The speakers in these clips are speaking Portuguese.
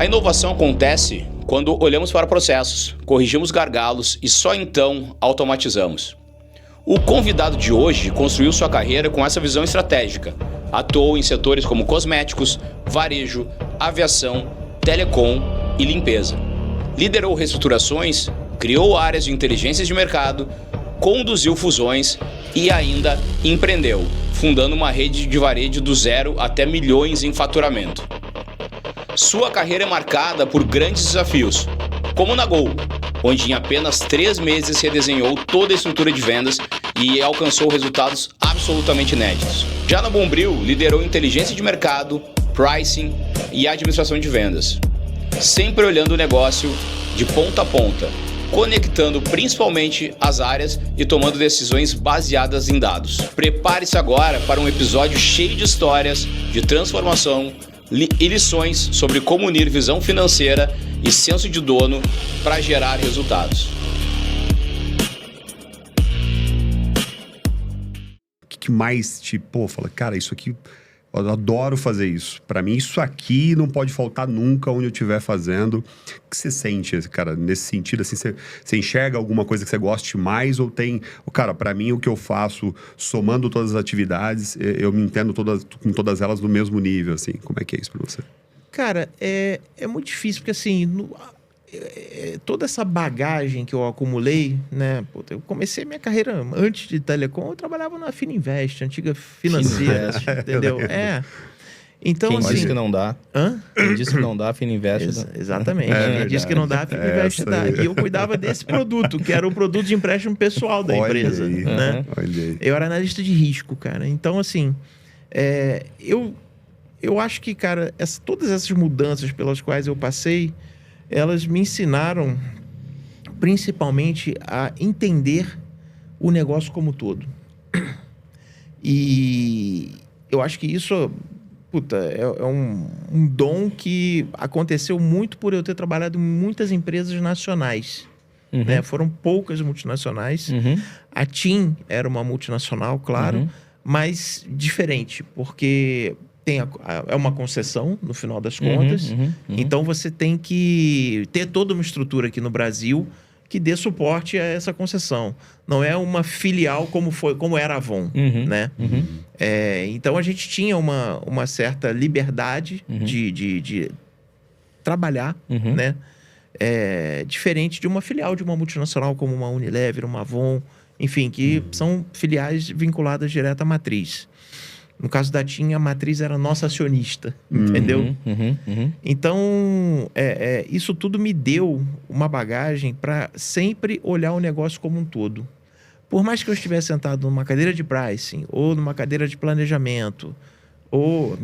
A inovação acontece quando olhamos para processos, corrigimos gargalos e só então automatizamos. O convidado de hoje construiu sua carreira com essa visão estratégica. Atuou em setores como cosméticos, varejo, aviação, telecom e limpeza. Liderou reestruturações, criou áreas de inteligência de mercado, conduziu fusões e ainda empreendeu, fundando uma rede de varejo do zero até milhões em faturamento. Sua carreira é marcada por grandes desafios, como na Gol, onde em apenas 3 meses redesenhou toda a estrutura de vendas e alcançou resultados absolutamente inéditos. Já na Bombril, liderou inteligência de mercado, pricing e administração de vendas, sempre olhando o negócio de ponta a ponta, conectando principalmente as áreas e tomando decisões baseadas em dados. Prepare-se agora para um episódio cheio de histórias, de transformação e lições sobre como unir visão financeira e senso de dono para gerar resultados. O que mais fala, cara, isso aqui, eu adoro fazer isso. Pra mim, isso aqui não pode faltar nunca onde eu estiver fazendo. O que você sente, cara, nesse sentido? Assim, você enxerga alguma coisa que você goste mais? Ou tem... Cara, pra mim, o que eu faço, somando todas as atividades, eu me entendo com todas elas no mesmo nível, assim. Como é que é isso pra você? Cara, é muito difícil, porque assim... toda essa bagagem que eu acumulei, né? Eu comecei minha carreira antes de telecom, eu trabalhava na Fininvest, antiga financeira, entendeu? Então, Quem assim, disse que não dá? Hã? Quem disse que não dá, Fininvest. Exatamente. Quem disse que não dá, Fininvest dá. E eu cuidava desse produto, que era o produto de empréstimo pessoal da empresa. Aí, né? Olha aí. Eu era analista de risco, cara. Então, assim, eu acho que, cara, todas essas mudanças pelas quais eu passei, elas me ensinaram principalmente a entender o negócio como um todo. E eu acho que isso, é um dom que aconteceu muito por eu ter trabalhado em muitas empresas nacionais. Né? Foram poucas multinacionais. A TIM era uma multinacional, claro, mas diferente, porque... é uma concessão, no final das contas. Então, você tem que ter toda uma estrutura aqui no Brasil que dê suporte a essa concessão. Não é uma filial como era a Avon, né? Então, a gente tinha uma certa liberdade de trabalhar, né? Diferente de uma filial de uma multinacional como uma Unilever, uma Avon, enfim, que são filiais vinculadas direto à matriz. No caso da TIM, a matriz era nossa acionista, entendeu? Então, isso tudo me deu uma bagagem para sempre olhar o negócio como um todo. Por mais que eu estivesse sentado numa cadeira de pricing, ou numa cadeira de planejamento, ou,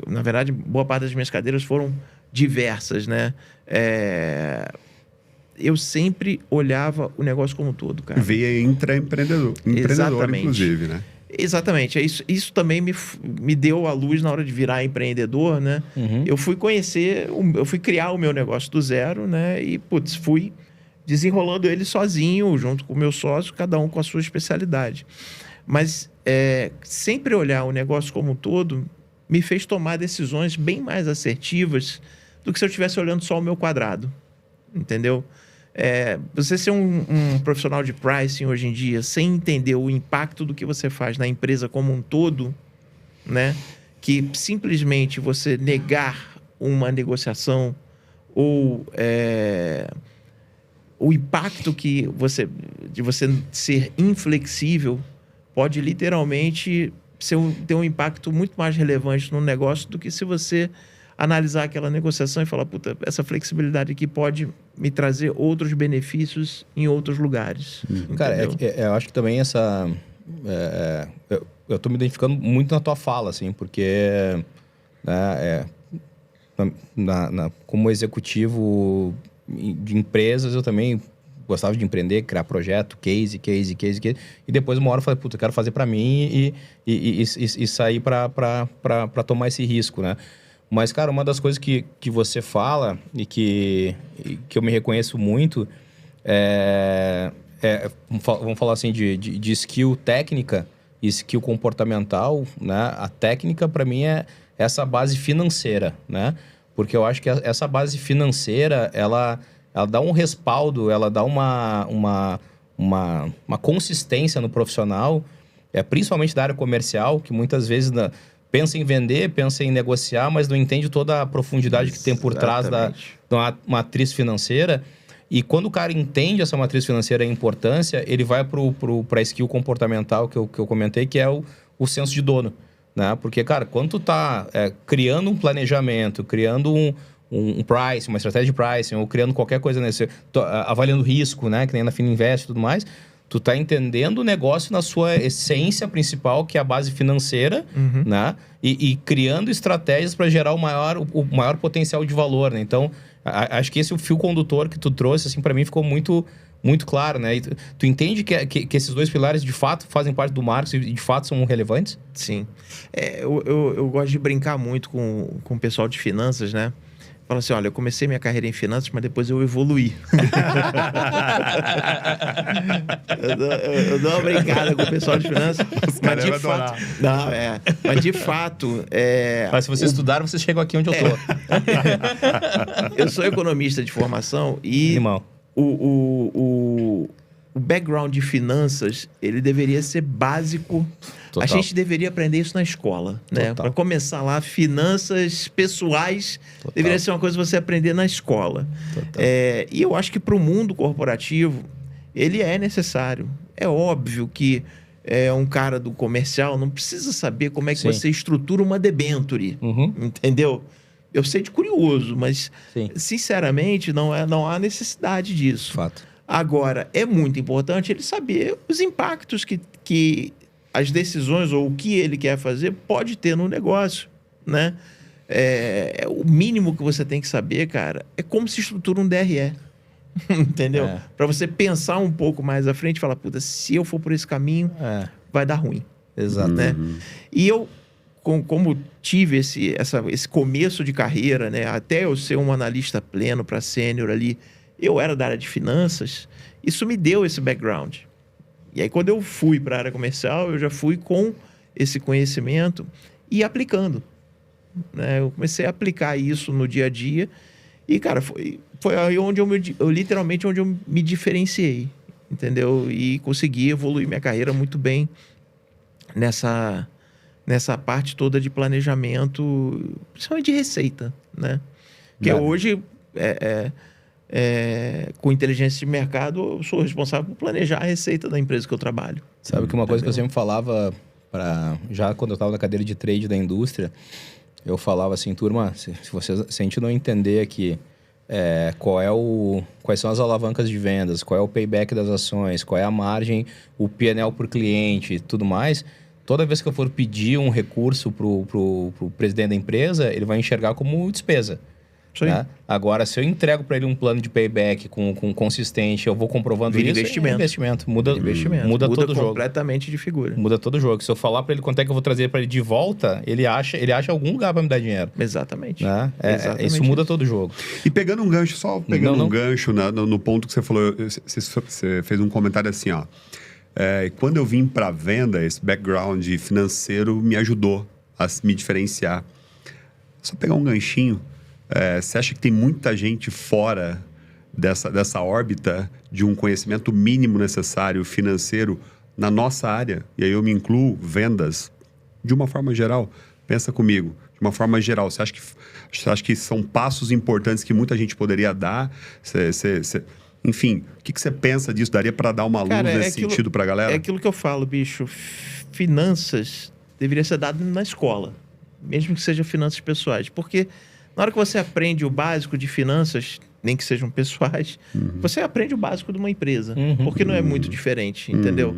na verdade, boa parte das minhas cadeiras foram diversas, né? Eu sempre olhava o negócio como um todo, cara. Veio intraempreendedor, inclusive, né? Exatamente. Isso também me deu a luz na hora de virar empreendedor, né? Eu fui criar o meu negócio do zero, né? E, fui desenrolando ele sozinho, junto com o meu sócio, cada um com a sua especialidade. Mas sempre olhar o negócio como um todo me fez tomar decisões bem mais assertivas do que se eu estivesse olhando só o meu quadrado, entendeu? Você ser um profissional de pricing hoje em dia, sem entender o impacto do que você faz na empresa como um todo, né? Que simplesmente você negar uma negociação ou o impacto de você ser inflexível pode literalmente ter um impacto muito mais relevante no negócio do que se você analisar aquela negociação e falar, essa flexibilidade aqui pode me trazer outros benefícios em outros lugares. Cara, eu acho que também essa... eu tô me identificando muito na tua fala, assim, porque como executivo de empresas, eu também gostava de empreender, criar projeto, case. E depois, uma hora, eu falei, eu quero fazer para mim e sair para tomar esse risco, né? Mas, cara, uma das coisas que você fala e que eu me reconheço muito vamos falar assim, de skill técnica e skill comportamental, né? A técnica, para mim, é essa base financeira, né? Porque eu acho que essa base financeira, ela dá um respaldo, ela dá uma consistência no profissional, principalmente da área comercial, que muitas vezes pensa em vender, pensa em negociar, mas não entende toda a profundidade que tem por trás da matriz financeira. E quando o cara entende essa matriz financeira e a importância, ele vai para a skill comportamental que eu comentei, que é o senso de dono. Né? Porque, cara, quando tu tá criando um planejamento, criando um pricing, uma estratégia de pricing, ou criando qualquer coisa avaliando risco, né? Que nem na Fininvest e tudo mais, tu tá entendendo o negócio na sua essência principal, que é a base financeira, né? E criando estratégias para gerar o maior potencial de valor, né? Então, acho que esse é o fio condutor que tu trouxe, assim, para mim ficou muito claro, né? E tu entende que esses dois pilares, de fato, fazem parte do marketing e, de fato, são relevantes? Sim. Eu gosto de brincar muito com o pessoal de finanças, né? Fala assim, olha, eu comecei minha carreira em finanças, mas depois eu evoluí. eu dou uma brincada com o pessoal de finanças. Mas de fato... Mas de fato... Mas se vocês estudaram, vocês chegam aqui onde eu tô. Eu sou economista de formação e... Animal. O background de finanças, ele deveria ser básico. Total. A gente deveria aprender isso na escola, né? Para começar lá, finanças pessoais deveria ser uma coisa que você aprender na escola. E eu acho que para o mundo corporativo, ele é necessário. É óbvio que um cara do comercial não precisa saber como é que você estrutura uma debenture, entendeu? Eu sei de curioso, mas, sinceramente, não há necessidade disso. Fato. Agora, é muito importante ele saber os impactos que as decisões ou o que ele quer fazer pode ter no negócio, né? O mínimo que você tem que saber, cara, é como se estrutura um DRE. Entendeu? Para você pensar um pouco mais à frente e falar, puta, se eu for por esse caminho, vai dar ruim. Exato. Né? E eu... Como tive esse começo de carreira, né? Até eu ser um analista pleno para sênior ali, eu era da área de finanças, isso me deu esse background. E aí, quando eu fui para a área comercial, eu já fui com esse conhecimento e aplicando. Né? Eu comecei a aplicar isso no dia a dia e, cara, foi aí onde literalmente onde eu me diferenciei, entendeu? E consegui evoluir minha carreira muito bem nessa parte toda de planejamento, principalmente de receita, né? Porque hoje, com inteligência de mercado, eu sou responsável por planejar a receita da empresa que eu trabalho. Sabe que uma coisa que eu sempre falava, já quando eu estava na cadeira de trade da indústria, eu falava assim, turma, se a gente não entender aqui quais são as alavancas de vendas, qual é o payback das ações, qual é a margem, o P&L por cliente e tudo mais... Toda vez que eu for pedir um recurso pro presidente da empresa, ele vai enxergar como despesa. Né? Agora, se eu entrego para ele um plano de payback com consistente, eu vou comprovando isso, investimento. Muda todo o jogo. Completamente de figura. Muda todo o jogo. Se eu falar para ele quanto é que eu vou trazer para ele de volta, ele acha algum lugar para me dar dinheiro. Exatamente. Né? Isso muda todo o jogo. E pegando um gancho, gancho no ponto que você falou, você fez um comentário assim, ó. Quando eu vim para a venda, esse background financeiro me ajudou a me diferenciar. Só pegar um ganchinho. Você acha que tem muita gente fora dessa órbita de um conhecimento mínimo necessário financeiro na nossa área? E aí eu me incluo vendas de uma forma geral. Pensa comigo, de uma forma geral. Você acha que são passos importantes que muita gente poderia dar? Enfim, o que você pensa disso? Daria para dar uma luz nesse sentido para a galera? É aquilo que eu falo, bicho. Finanças deveria ser dado na escola, mesmo que seja finanças pessoais. Porque na hora que você aprende o básico de finanças, nem que sejam pessoais, você aprende o básico de uma empresa. Porque não é muito diferente, entendeu?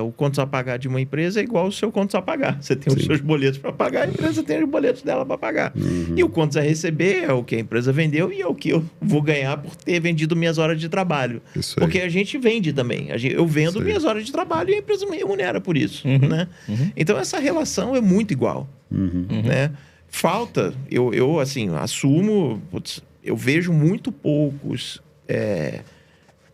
O contas a pagar de uma empresa é igual ao seu contas a pagar. Você tem os seus boletos para pagar, a empresa tem os boletos dela para pagar. E o contas a receber é o que a empresa vendeu e é o que eu vou ganhar por ter vendido minhas horas de trabalho. Porque a gente vende também. Eu vendo minhas horas de trabalho e a empresa me remunera por isso. Né? Então, essa relação é muito igual. Né? Falta, eu assim, assumo, eu vejo muito poucos...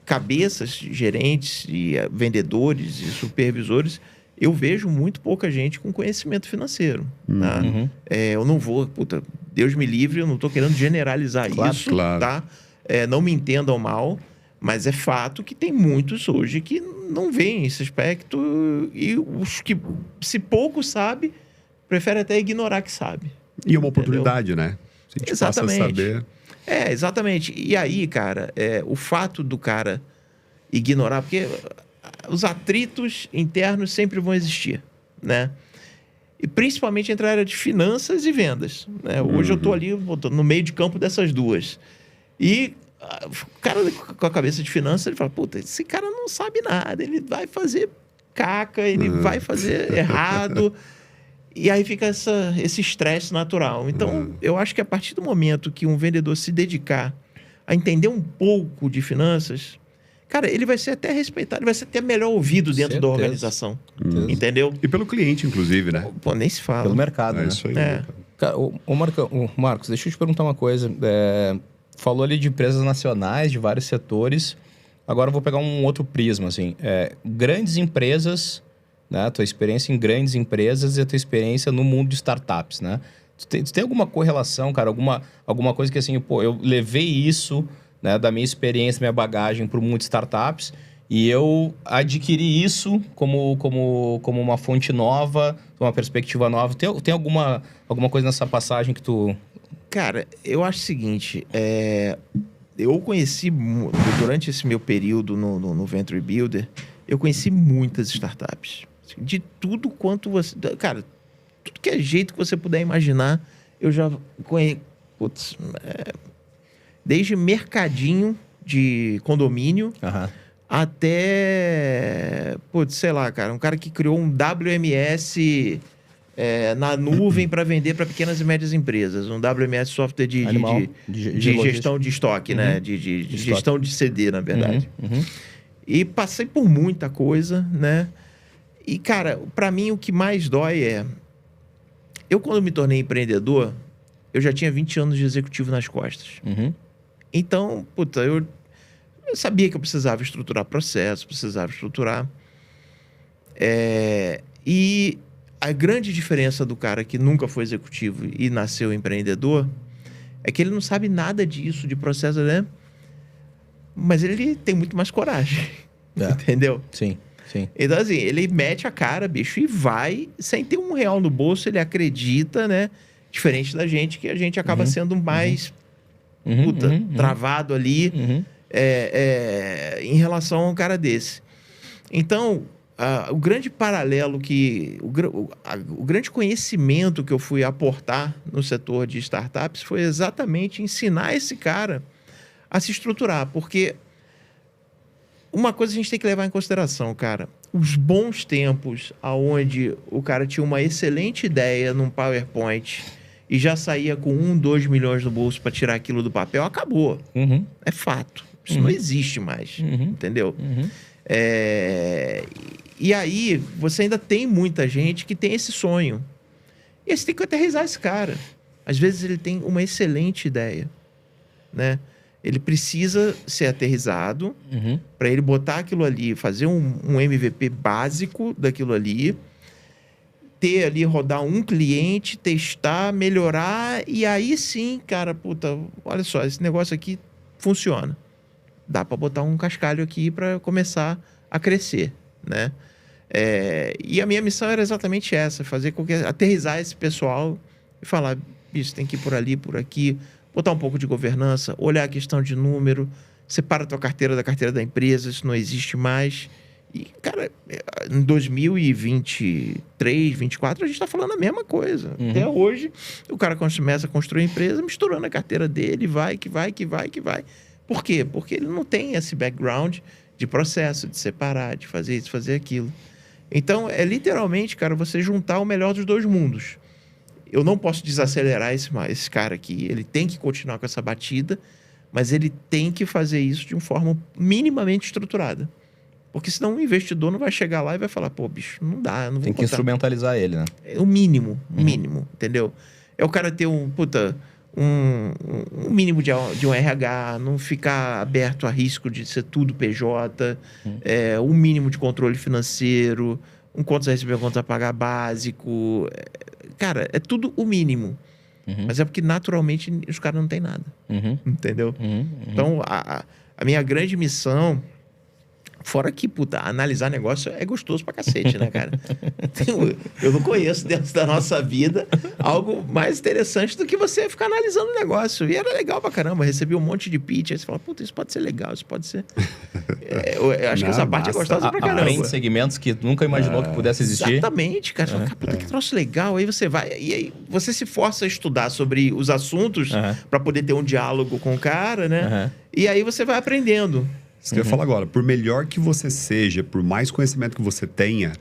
cabeças, gerentes e vendedores e supervisores eu vejo muito pouca gente com conhecimento financeiro. Tá? Eu não vou... Puta, Deus me livre, eu não estou querendo generalizar isso, claro. tá? Não me entendam mal, mas é fato que tem muitos hoje que não veem esse aspecto e os que, se pouco sabe, preferem até ignorar que sabe. E é uma oportunidade, né? Se a gente Exatamente. passa a saber... Exatamente. E aí, cara, o fato do cara ignorar... Porque os atritos internos sempre vão existir, né? E principalmente entre a área de finanças e vendas. Né? Hoje eu estou ali no meio de campo dessas duas. E o cara com a cabeça de finanças, ele fala, puta, esse cara não sabe nada, ele vai fazer caca, ele vai fazer errado... E aí fica esse estresse natural. Então, eu acho que a partir do momento que um vendedor se dedicar a entender um pouco de finanças, cara, ele vai ser até respeitado, ele vai ser até melhor ouvido dentro da organização. Entendeu? E pelo cliente, inclusive, né? Pô, nem se fala. Pelo mercado, né? Isso aí. Cara, Marcos, deixa eu te perguntar uma coisa. Falou ali de empresas nacionais, de vários setores. Agora eu vou pegar um outro prisma, assim. Grandes empresas... Né? A tua experiência em grandes empresas e a tua experiência no mundo de startups, né? Tu tem alguma correlação, cara? Alguma coisa que assim, pô, eu levei isso, né, da minha experiência, minha bagagem para o mundo de startups e eu adquiri isso como uma fonte nova, uma perspectiva nova. Tem alguma coisa nessa passagem que tu... Cara, eu acho o seguinte, eu conheci, durante esse meu período no Venture Builder, eu conheci muitas startups. De tudo quanto você... Cara, tudo que é jeito que você puder imaginar, eu já conheço... Putz, desde mercadinho de condomínio até... Putz, sei lá, cara. Um cara que criou um WMS na nuvem para vender para pequenas e médias empresas. Um WMS software de gestão de estoque, né? De gestão de CD, na verdade. E passei por muita coisa, né? E, cara, para mim o que mais dói é... Eu, quando me tornei empreendedor, eu já tinha 20 anos de executivo nas costas. Então, puta, eu sabia que eu precisava estruturar processos, precisava estruturar... E a grande diferença do cara que nunca foi executivo e nasceu empreendedor é que ele não sabe nada disso, de processo, né? Mas ele tem muito mais coragem. Entendeu? Sim. Então, assim, ele mete a cara, bicho, e vai sem ter R$1 no bolso, ele acredita, né? Diferente da gente, que a gente acaba sendo mais travado ali em relação a um cara desse. Então, o grande paralelo que... O grande conhecimento que eu fui aportar no setor de startups foi exatamente ensinar esse cara a se estruturar, porque uma coisa a gente tem que levar em consideração, cara, os bons tempos aonde o cara tinha uma excelente ideia num PowerPoint e já saía com 2 milhões no bolso para tirar aquilo do papel, acabou. É fato. Isso não existe mais, entendeu? E aí, você ainda tem muita gente que tem esse sonho. E aí você tem que aterrissar esse cara. Às vezes ele tem uma excelente ideia, né? Ele precisa ser aterrissado para ele botar aquilo ali, fazer um MVP básico daquilo ali, ter ali, rodar um cliente, testar, melhorar, e aí sim, cara, puta, olha só, esse negócio aqui funciona. Dá para botar um cascalho aqui para começar a crescer, né? E a minha missão era exatamente essa, fazer com que aterrissar esse pessoal e falar, isso tem que ir por ali, por aqui, botar um pouco de governança, olhar a questão de número, separa a tua carteira da carteira da empresa, isso não existe mais. E, cara, em 2023, 2024, a gente está falando a mesma coisa. Até hoje, o cara começa a construir a empresa misturando a carteira dele, vai. Por quê? Porque ele não tem esse background de processo, de separar, de fazer isso, fazer aquilo. Então, é literalmente, cara, você juntar o melhor dos dois mundos. Eu não posso desacelerar esse cara aqui. Ele tem que continuar com essa batida, mas ele tem que fazer isso de uma forma minimamente estruturada. Porque senão o investidor não vai chegar lá e vai falar, pô, bicho, não dá, eu não vou Tem que instrumentalizar ele, né? É o mínimo, entendeu? É o cara ter um mínimo de um RH, não ficar aberto a risco de ser tudo PJ, um mínimo de controle financeiro, um contas a receber, um contas a pagar básico. Cara, é tudo o mínimo. Mas é porque naturalmente os caras não têm nada. Entendeu? Então, a minha grande missão, fora que, puta, analisar negócio é gostoso pra cacete, né, cara? Eu não conheço dentro da nossa vida algo mais interessante do que você ficar analisando o negócio. E era legal pra caramba. Recebi um monte de pitch. Aí você fala, puta, isso pode ser legal, isso pode ser... eu acho que essa parte é gostosa pra caramba. Aprende segmentos que nunca imaginou que pudesse existir. Exatamente, cara. Você fala, puta, que troço legal. Aí você vai... E aí você se força a estudar sobre os assuntos pra poder ter um diálogo com o cara, né? E aí você vai aprendendo. Isso que eu ia falar agora. Por melhor que você seja, por mais conhecimento que você tenha,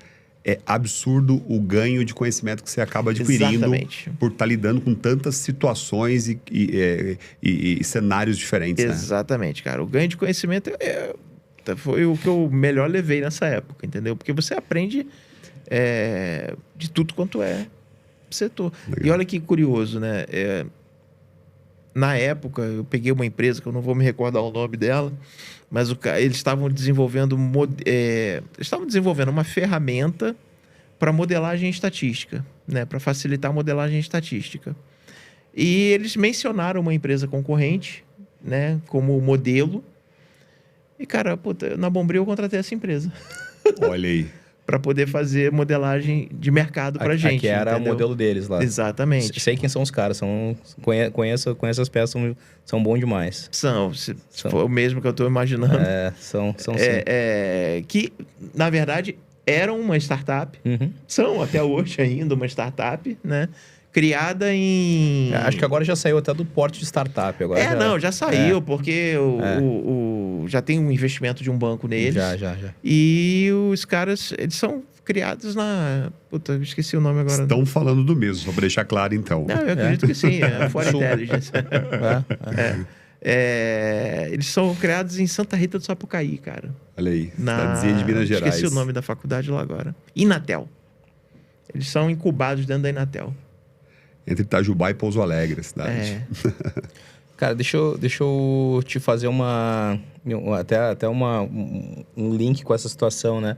é absurdo o ganho de conhecimento que você acaba adquirindo. Exatamente. Por estar lidando com tantas situações e cenários diferentes, né? Exatamente, cara. O ganho de conhecimento foi o que eu melhor levei nessa época, entendeu? Porque você aprende de tudo quanto é setor. Legal. E olha que curioso, né? Na época, eu peguei uma empresa, que eu não vou me recordar o nome dela, mas eles estavam desenvolvendo uma ferramenta para modelagem estatística, né? Para facilitar a modelagem estatística. E eles mencionaram uma empresa concorrente, né? Como modelo. E, cara, puta, na Bombril eu contratei essa empresa. Olha aí. Para poder fazer modelagem de mercado pra gente. Que era entendeu? o modelo deles lá. Exatamente. Sei quem são os caras. Conheço as peças, são bons demais. Se for o mesmo que eu tô imaginando. São sim. Que, na verdade, eram uma startup. São até hoje ainda uma startup, né? Criada em... Acho que agora já saiu até do porte de startup. Agora já saiu, porque já tem um investimento de um banco neles. Já. E os caras, eles são criados na... Puta, eu esqueci o nome agora. Estão falando do mesmo, só para deixar claro, então. Não, eu acredito que sim, é Fora Intelligence. Eles são criados em Santa Rita do Sapucaí, cara. Olha aí, cidadezinha de Minas Gerais. Esqueci o nome da faculdade lá agora. Inatel. Eles são incubados dentro da Inatel. Entre Itajubá e Pouso Alegre, a cidade. Cara, deixa eu te fazer um link com essa situação, né?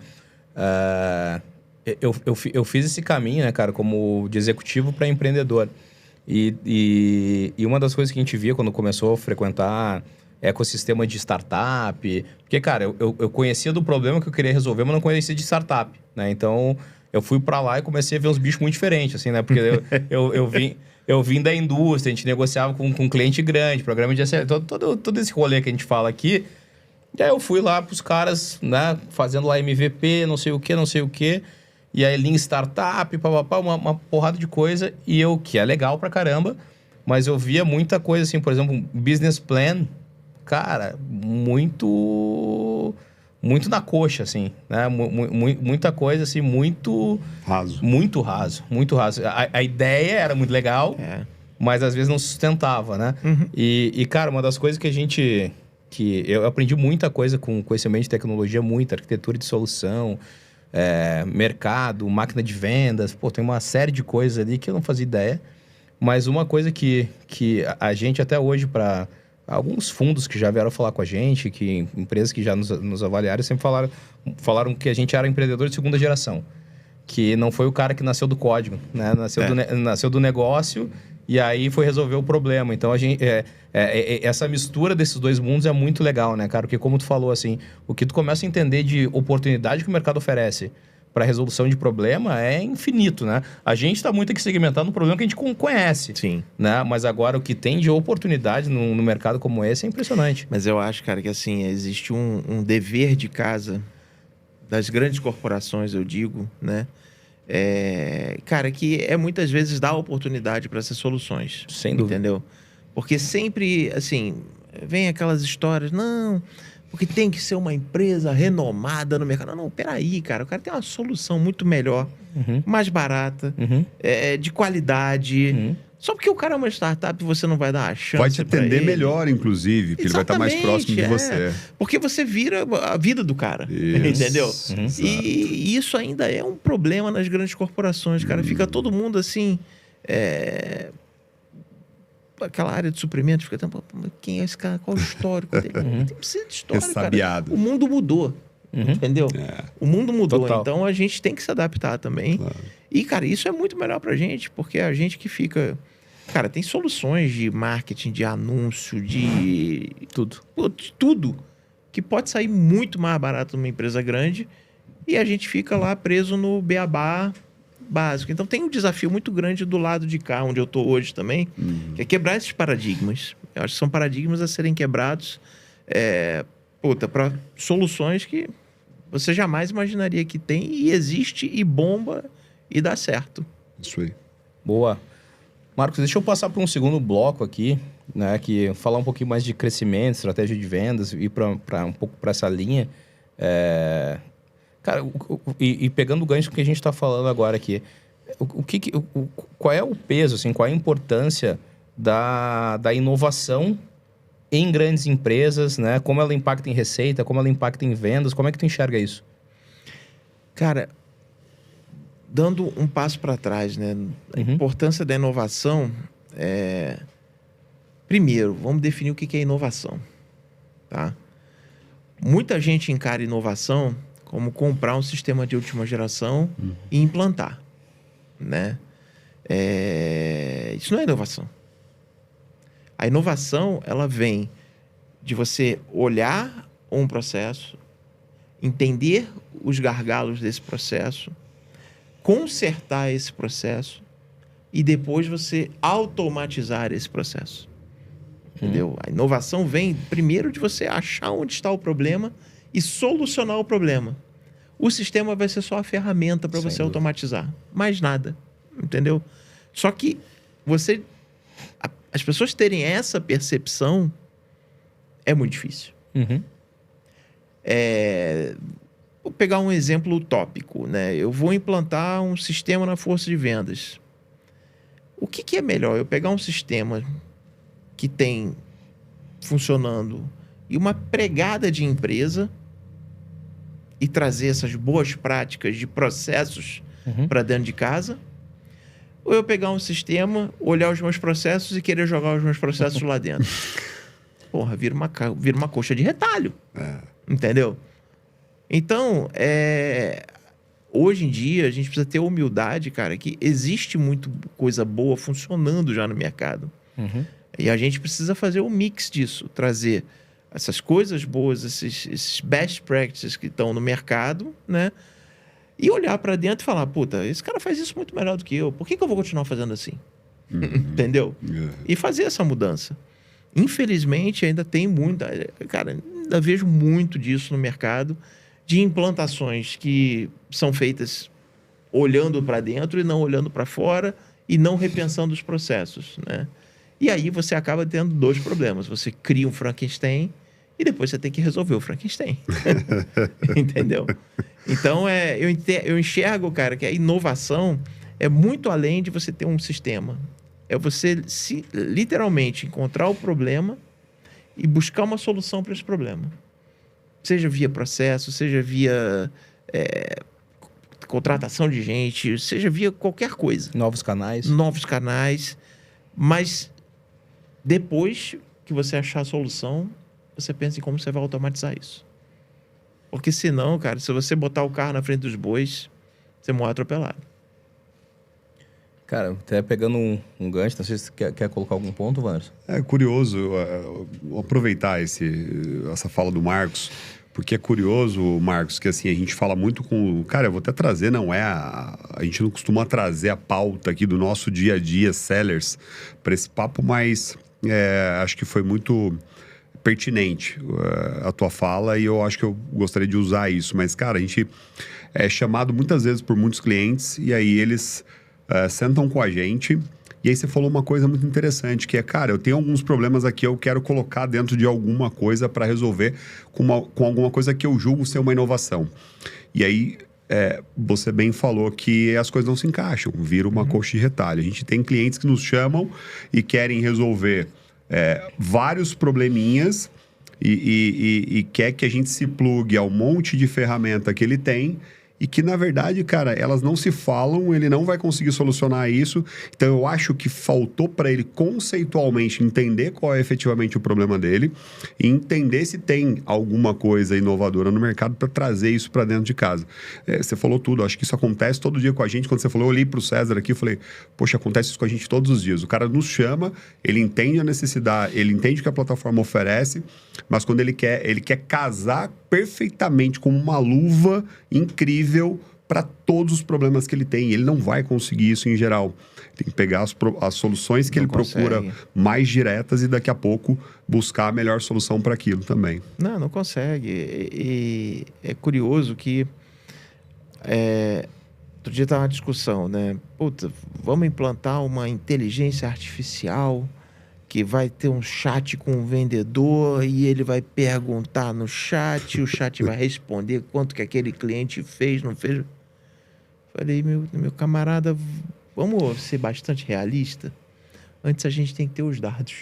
Eu fiz esse caminho, né, cara, como de executivo para empreendedor. E uma das coisas que a gente via quando começou a frequentar ecossistema de startup... Porque, cara, eu conhecia do problema que eu queria resolver, mas não conhecia de startup, né? Então... Eu fui pra lá e comecei a ver uns bichos muito diferentes, assim, né? Porque eu vim da indústria, a gente negociava com um cliente grande, programa de todo esse rolê que a gente fala aqui. E aí eu fui lá pros caras, né? Fazendo lá MVP, não sei o quê. E aí Lean Startup, papapá, uma porrada de coisa. E que é legal pra caramba, mas eu via muita coisa, assim, por exemplo, um business plan, cara, muito na coxa, assim, né? Muita coisa, assim, muito raso. Muito raso. A ideia era muito legal, mas às vezes não sustentava, né? E, cara, uma das coisas que eu aprendi muita coisa com esse ambiente de tecnologia, muita arquitetura de solução, mercado, máquina de vendas, tem uma série de coisas ali que eu não fazia ideia, mas uma coisa que a gente até hoje, para alguns fundos que já vieram falar com a gente, que empresas que já nos avaliaram, sempre falaram que a gente era empreendedor de segunda geração. Que não foi o cara que nasceu do código, né? Nasceu do negócio e aí foi resolver o problema. Então, essa mistura desses dois mundos é muito legal, né, cara? Porque como tu falou, assim, o que tu começa a entender de oportunidade que o mercado oferece para resolução de problema é infinito, né? A gente está muito aqui segmentado no problema que a gente conhece. Sim. Né? Mas agora o que tem de oportunidade no mercado como esse é impressionante. Mas eu acho, cara, que assim, existe um dever de casa das grandes corporações, eu digo, né? Cara, que muitas vezes dá oportunidade para essas soluções. Sem dúvida. Entendeu? Porque sempre, assim, vem aquelas histórias, não... Porque tem que ser uma empresa renomada no mercado. Não, peraí, cara. O cara tem uma solução muito melhor, mais barata, de qualidade. Só porque o cara é uma startup, você não vai dar a chance. Vai te atender melhor, inclusive, porque ele vai estar mais próximo de você. Porque você vira a vida do cara. Entendeu? E isso ainda é um problema nas grandes corporações, cara. Fica todo mundo assim... Aquela área de suprimentos, fica quem é esse cara? Qual é o histórico dele? Não precisa de história, cara. O mundo mudou. Entendeu? O mundo mudou, Total. então a gente tem que se adaptar também. E, cara, isso é muito melhor pra gente, porque a gente que fica... Cara, tem soluções de marketing, de anúncio, de... Tudo. Pô, de tudo. Que pode sair muito mais barato numa empresa grande e a gente fica lá preso no beabá básico. Então tem um desafio muito grande do lado de cá, onde eu tô hoje também, que é quebrar esses paradigmas. Eu acho que são paradigmas a serem quebrados para soluções que você jamais imaginaria que tem e existe e bomba e dá certo. Isso aí. Boa. Marcos, deixa eu passar para um segundo bloco aqui, né? Que falar um pouquinho mais de crescimento, estratégia de vendas, ir para um pouco para essa linha. Cara, e pegando o gancho que a gente está falando agora aqui, qual é o peso, assim, qual é a importância da inovação em grandes empresas, né? Como ela impacta em receita, como ela impacta em vendas, como é que tu enxerga isso? Cara, dando um passo para trás, né? A importância da inovação Primeiro, vamos definir o que é inovação, tá? Muita gente encara inovação como comprar um sistema de última geração e implantar, né? Isso não é inovação. A inovação, ela vem de você olhar um processo, entender os gargalos desse processo, consertar esse processo e depois você automatizar esse processo. Entendeu? A inovação vem primeiro de você achar onde está o problema e solucionar o problema. O sistema vai ser só a ferramenta para você automatizar. Mais nada. Entendeu? Só que as pessoas terem essa percepção é muito difícil. Vou pegar um exemplo utópico, né? Eu vou implantar um sistema na força de vendas. O que é melhor? Eu pegar um sistema que tem funcionando e uma pregada de empresa e trazer essas boas práticas de processos para dentro de casa? Ou eu pegar um sistema, olhar os meus processos e querer jogar os meus processos lá dentro? Porra, vira uma coxa de retalho. Entendeu? Então, hoje em dia, a gente precisa ter humildade, cara, que existe muito coisa boa funcionando já no mercado. E a gente precisa fazer um mix disso, trazer essas coisas boas, esses best practices que estão no mercado, né? E olhar para dentro e falar, puta, esse cara faz isso muito melhor do que eu, por que eu vou continuar fazendo assim? Entendeu? E fazer essa mudança. Infelizmente, ainda tem muita... Cara, ainda vejo muito disso no mercado, de implantações que são feitas olhando para dentro e não olhando para fora e não repensando os processos, né? E aí você acaba tendo dois problemas. Você cria um Frankenstein e depois você tem que resolver o Frankenstein. Entendeu? Então, eu enxergo, cara, que a inovação é muito além de você ter um sistema. É você, literalmente, encontrar o problema e buscar uma solução para esse problema. Seja via processo, seja via contratação de gente, seja via qualquer coisa. Novos canais. Mas depois que você achar a solução, você pensa em como você vai automatizar isso. Porque senão, cara, se você botar o carro na frente dos bois, você morre atropelado. Cara, até pegando um gancho, não sei se você quer colocar algum ponto, Vanessa. É curioso aproveitar essa fala do Marcos, porque é curioso, Marcos, que assim, a gente fala muito com... Cara, eu vou até trazer, a gente não costuma trazer a pauta aqui do nosso dia a dia, sellers, para esse papo, mas acho que foi muito pertinente a tua fala e eu acho que eu gostaria de usar isso. Mas, cara, a gente é chamado muitas vezes por muitos clientes e aí eles sentam com a gente e aí você falou uma coisa muito interessante, que é, cara, eu tenho alguns problemas aqui, eu quero colocar dentro de alguma coisa para resolver com alguma coisa que eu julgo ser uma inovação. E aí, você bem falou que as coisas não se encaixam, vira uma coxa de retalho. A gente tem clientes que nos chamam e querem resolver vários probleminhas e quer que a gente se plugue ao monte de ferramenta que ele tem e que, na verdade, cara, elas não se falam, ele não vai conseguir solucionar isso. Então, eu acho que faltou para ele conceitualmente entender qual é efetivamente o problema dele e entender se tem alguma coisa inovadora no mercado para trazer isso para dentro de casa. Você falou tudo, acho que isso acontece todo dia com a gente. Quando você falou, eu olhei para o César aqui e falei, poxa, acontece isso com a gente todos os dias. O cara nos chama, ele entende a necessidade, ele entende o que a plataforma oferece, mas quando ele quer casar perfeitamente com uma luva incrível para todos os problemas que ele tem. Ele não vai conseguir isso em geral. Tem que pegar as soluções que Não ele consegue. procura mais diretas e daqui a pouco buscar a melhor solução para aquilo também. Não consegue. E é curioso que outro dia estava uma discussão, né? Puta, vamos implantar uma inteligência artificial que vai ter um chat com o vendedor e ele vai perguntar no chat, o chat vai responder quanto que aquele cliente fez, não fez. Falei, meu camarada, vamos ser bastante realista. Antes a gente tem que ter os dados.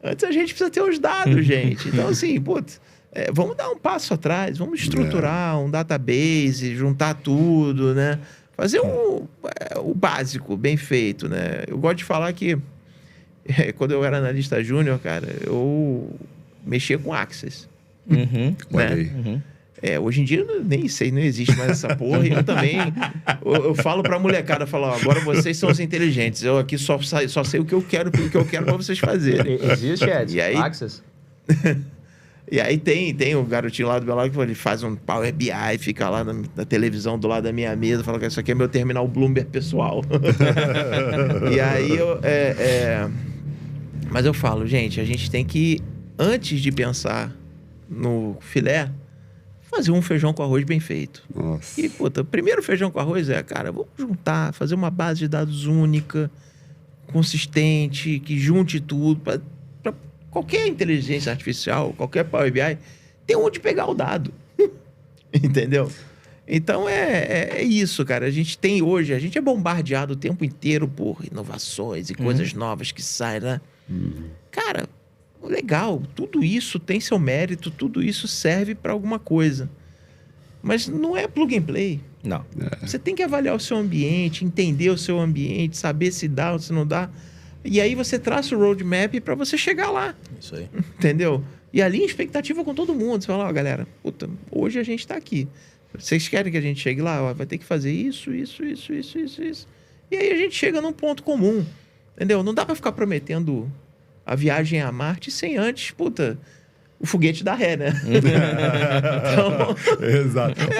Antes a gente precisa ter os dados, gente. Então, assim, putz, vamos dar um passo atrás, vamos estruturar um database, juntar tudo, né? Fazer o básico, bem feito, né? Eu gosto de falar que quando eu era analista júnior, cara, eu mexia com Access. Olha Né? aí. Hoje em dia eu nem sei, não existe mais essa porra. E eu também, eu falo pra molecada, falo, ó, agora vocês são os inteligentes. Eu aqui só sei o que eu quero pra vocês fazerem. Existe, Ed? E aí- Access? E aí tem o garotinho lá do meu lado que ele faz um Power BI, fica lá na televisão do lado da minha mesa, fala que isso aqui é meu terminal Bloomberg pessoal. E aí mas eu falo, gente, a gente tem que, antes de pensar no filé, fazer um feijão com arroz bem feito. Nossa. E, puta, o primeiro feijão com arroz cara, vamos juntar, fazer uma base de dados única, consistente, que junte tudo, para qualquer inteligência artificial, qualquer Power BI, tem onde pegar o dado. Entendeu? Então, é isso, cara. A gente é bombardeado o tempo inteiro por inovações e coisas novas que saem, né? Cara, legal, tudo isso tem seu mérito, tudo isso serve para alguma coisa. Mas não é plug and play. Não. Você tem que avaliar o seu ambiente, entender o seu ambiente, saber se dá ou se não dá. E aí você traça o roadmap para você chegar lá, Isso aí. entendeu? E ali expectativa com todo mundo. Você fala, ó, galera, puta, hoje a gente tá aqui. Vocês querem que a gente chegue lá? Ó, vai ter que fazer isso. E aí a gente chega num ponto comum, entendeu? Não dá para ficar prometendo a viagem a Marte sem antes, puta, o foguete dar ré, né? Então, Exato. Pô,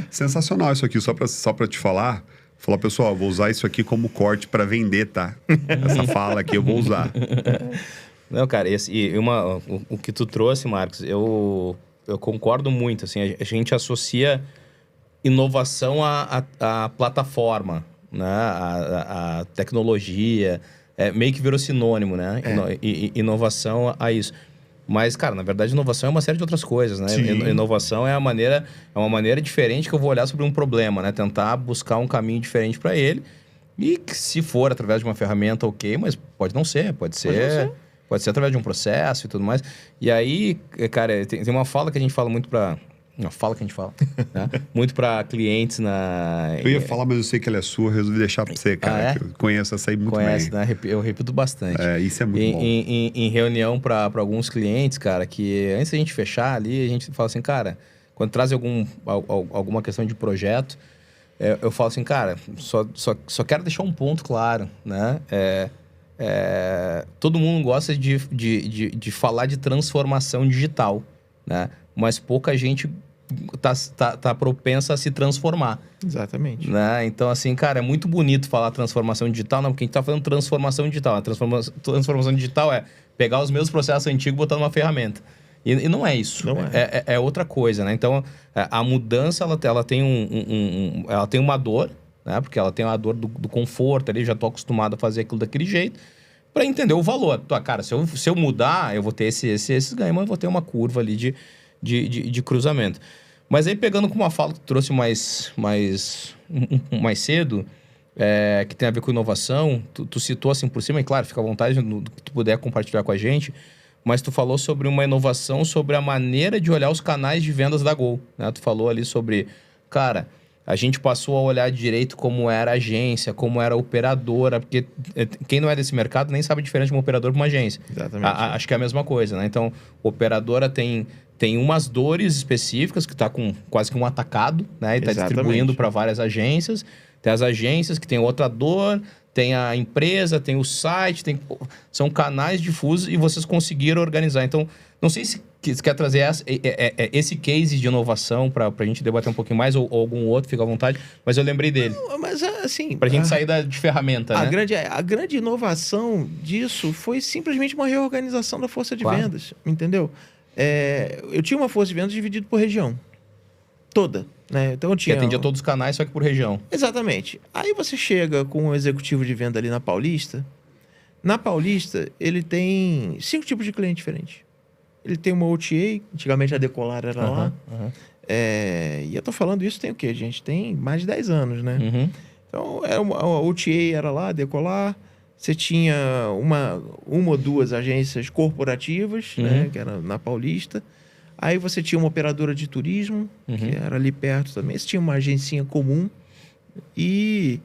sensacional isso aqui, só pra te falar. Falar, pessoal, vou usar isso aqui como corte pra vender, tá? Essa fala aqui eu vou usar. Não, cara, o que tu trouxe, Marcos, eu concordo muito, assim, a gente associa inovação à plataforma, né, a tecnologia, meio que virou sinônimo, né, inovação a isso. Mas, cara, na verdade, inovação é uma série de outras coisas, né? Sim. Inovação é uma maneira diferente que eu vou olhar sobre um problema, né? Tentar buscar um caminho diferente para ele. E que, se for através de uma ferramenta, ok, mas pode não ser. Pode ser através de um processo e tudo mais. E aí, cara, tem uma fala que a gente fala muito para... Uma fala que a gente fala, né? Muito para clientes na... Eu ia falar, mas eu sei que ela é sua, resolvi deixar pra você, cara. Que eu conheço essa aí muito Conhece, bem. né? Eu repito bastante. Isso é muito bom. Em reunião para alguns clientes, cara, que antes da gente fechar ali, a gente fala assim, cara, quando traz alguma questão de projeto, eu falo assim, cara, só quero deixar um ponto claro, né? Todo mundo gosta de falar de transformação digital, né? Mas pouca gente tá propensa a se transformar. exatamente. Né? Então, assim, cara, é muito bonito falar transformação digital, não, porque a gente tá falando transformação digital. A transformação digital é pegar os meus processos antigos e botar numa ferramenta. E não é isso. Não é. É outra coisa, né? Então, a mudança, ela tem ela tem uma dor, né? Porque ela tem a dor do conforto ali, já tô acostumado a fazer aquilo daquele jeito, para entender o valor. Cara, se eu mudar, eu vou ter esses ganhos, mas eu vou ter uma curva ali de cruzamento. Mas aí, pegando com uma fala que tu trouxe mais cedo, que tem a ver com inovação, tu citou assim por cima, e claro, fica à vontade do que tu puder compartilhar com a gente, mas tu falou sobre uma inovação, sobre a maneira de olhar os canais de vendas da Gol, né? Tu falou ali sobre, cara, a gente passou a olhar direito como era a agência, como era a operadora, porque quem não é desse mercado nem sabe a diferença de uma operadora para uma agência. Exatamente. Acho que é a mesma coisa, né? Então, operadora tem umas dores específicas, que está com quase que um atacado, né? E está distribuindo para várias agências. Tem as agências que tem outra dor, tem a empresa, tem o site, são canais difusos e vocês conseguiram organizar. Então, não sei se você quer trazer esse case de inovação para a gente debater um pouquinho mais, ou algum outro, fica à vontade, mas eu lembrei dele. Não, mas assim... Para a gente sair de ferramenta, né? A grande inovação disso foi simplesmente uma reorganização da força de vendas, entendeu? Eu tinha uma força de vendas dividida por região. Toda. Né? Então eu tinha... Que atendia todos os canais, só que por região. Exatamente. Aí você chega com um executivo de venda ali na Paulista. Na Paulista, ele tem 5 tipos de cliente diferentes. Ele tem uma OTA, antigamente a Decolar era lá. E eu tô falando isso tem o quê, gente? Tem mais de 10 anos, né? Então, a OTA era lá, a Decolar. Você tinha uma ou duas agências corporativas, né? Que era na Paulista. Aí você tinha uma operadora de turismo, que era ali perto também. Você tinha uma agencinha comum. E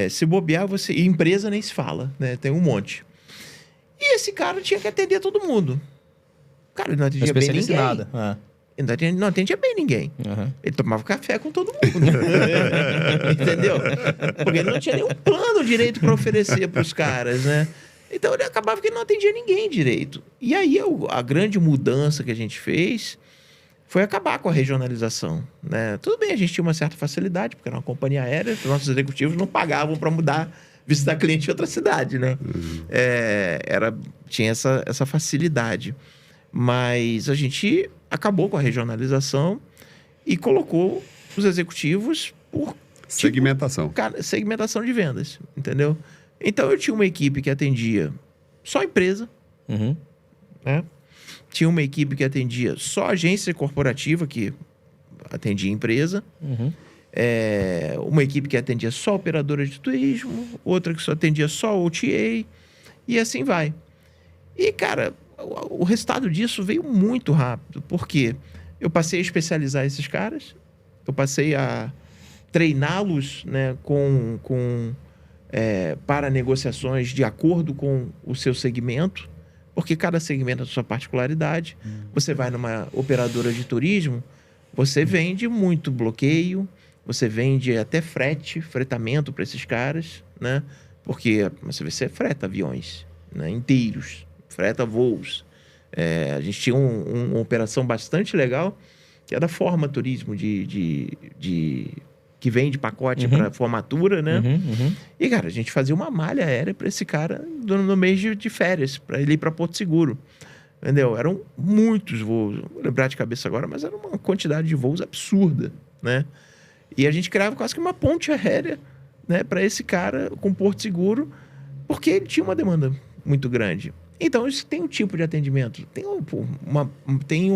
se bobear, e empresa nem se fala, né? Tem um monte. E esse cara tinha que atender todo mundo. Cara, ele não atendia bem ninguém. Nada. Ele não atendia bem ninguém. Ele tomava café com todo mundo. Entendeu? Porque ele não tinha nenhum plano direito para oferecer para os caras, né? Então, ele acabava que ele não atendia ninguém direito. E aí, a grande mudança que a gente fez foi acabar com a regionalização, né? Tudo bem, a gente tinha uma certa facilidade, porque era uma companhia aérea, os nossos executivos não pagavam para visitar cliente em outra cidade, né? Tinha essa facilidade. Mas a gente acabou com a regionalização e colocou os executivos por... Segmentação. Segmentação de vendas, entendeu? Então, eu tinha uma equipe que atendia só empresa, né? Tinha uma equipe que atendia só agência corporativa, que atendia empresa. Uma equipe que atendia só operadora de turismo, outra que só atendia só OTA, e assim vai. E, cara, o resultado disso veio muito rápido, porque eu passei a especializar esses caras, eu passei a treiná-los, né, para negociações de acordo com o seu segmento, porque cada segmento tem a sua particularidade. Você vai numa operadora de turismo, você vende muito bloqueio, você vende até fretamento para esses caras, né? Porque você freta aviões, né, inteiros, freta voos. A gente tinha uma operação bastante legal, que é da Forma Turismo, que vende pacote para formatura, né? E, cara, a gente fazia uma malha aérea para esse cara no mês de férias, para ele ir para Porto Seguro. Entendeu? Eram muitos voos. Não vou lembrar de cabeça agora, mas era uma quantidade de voos absurda, né? E a gente criava quase que uma ponte aérea, né, para esse cara com Porto Seguro, porque ele tinha uma demanda muito grande. Então, isso tem um tipo de atendimento. Tem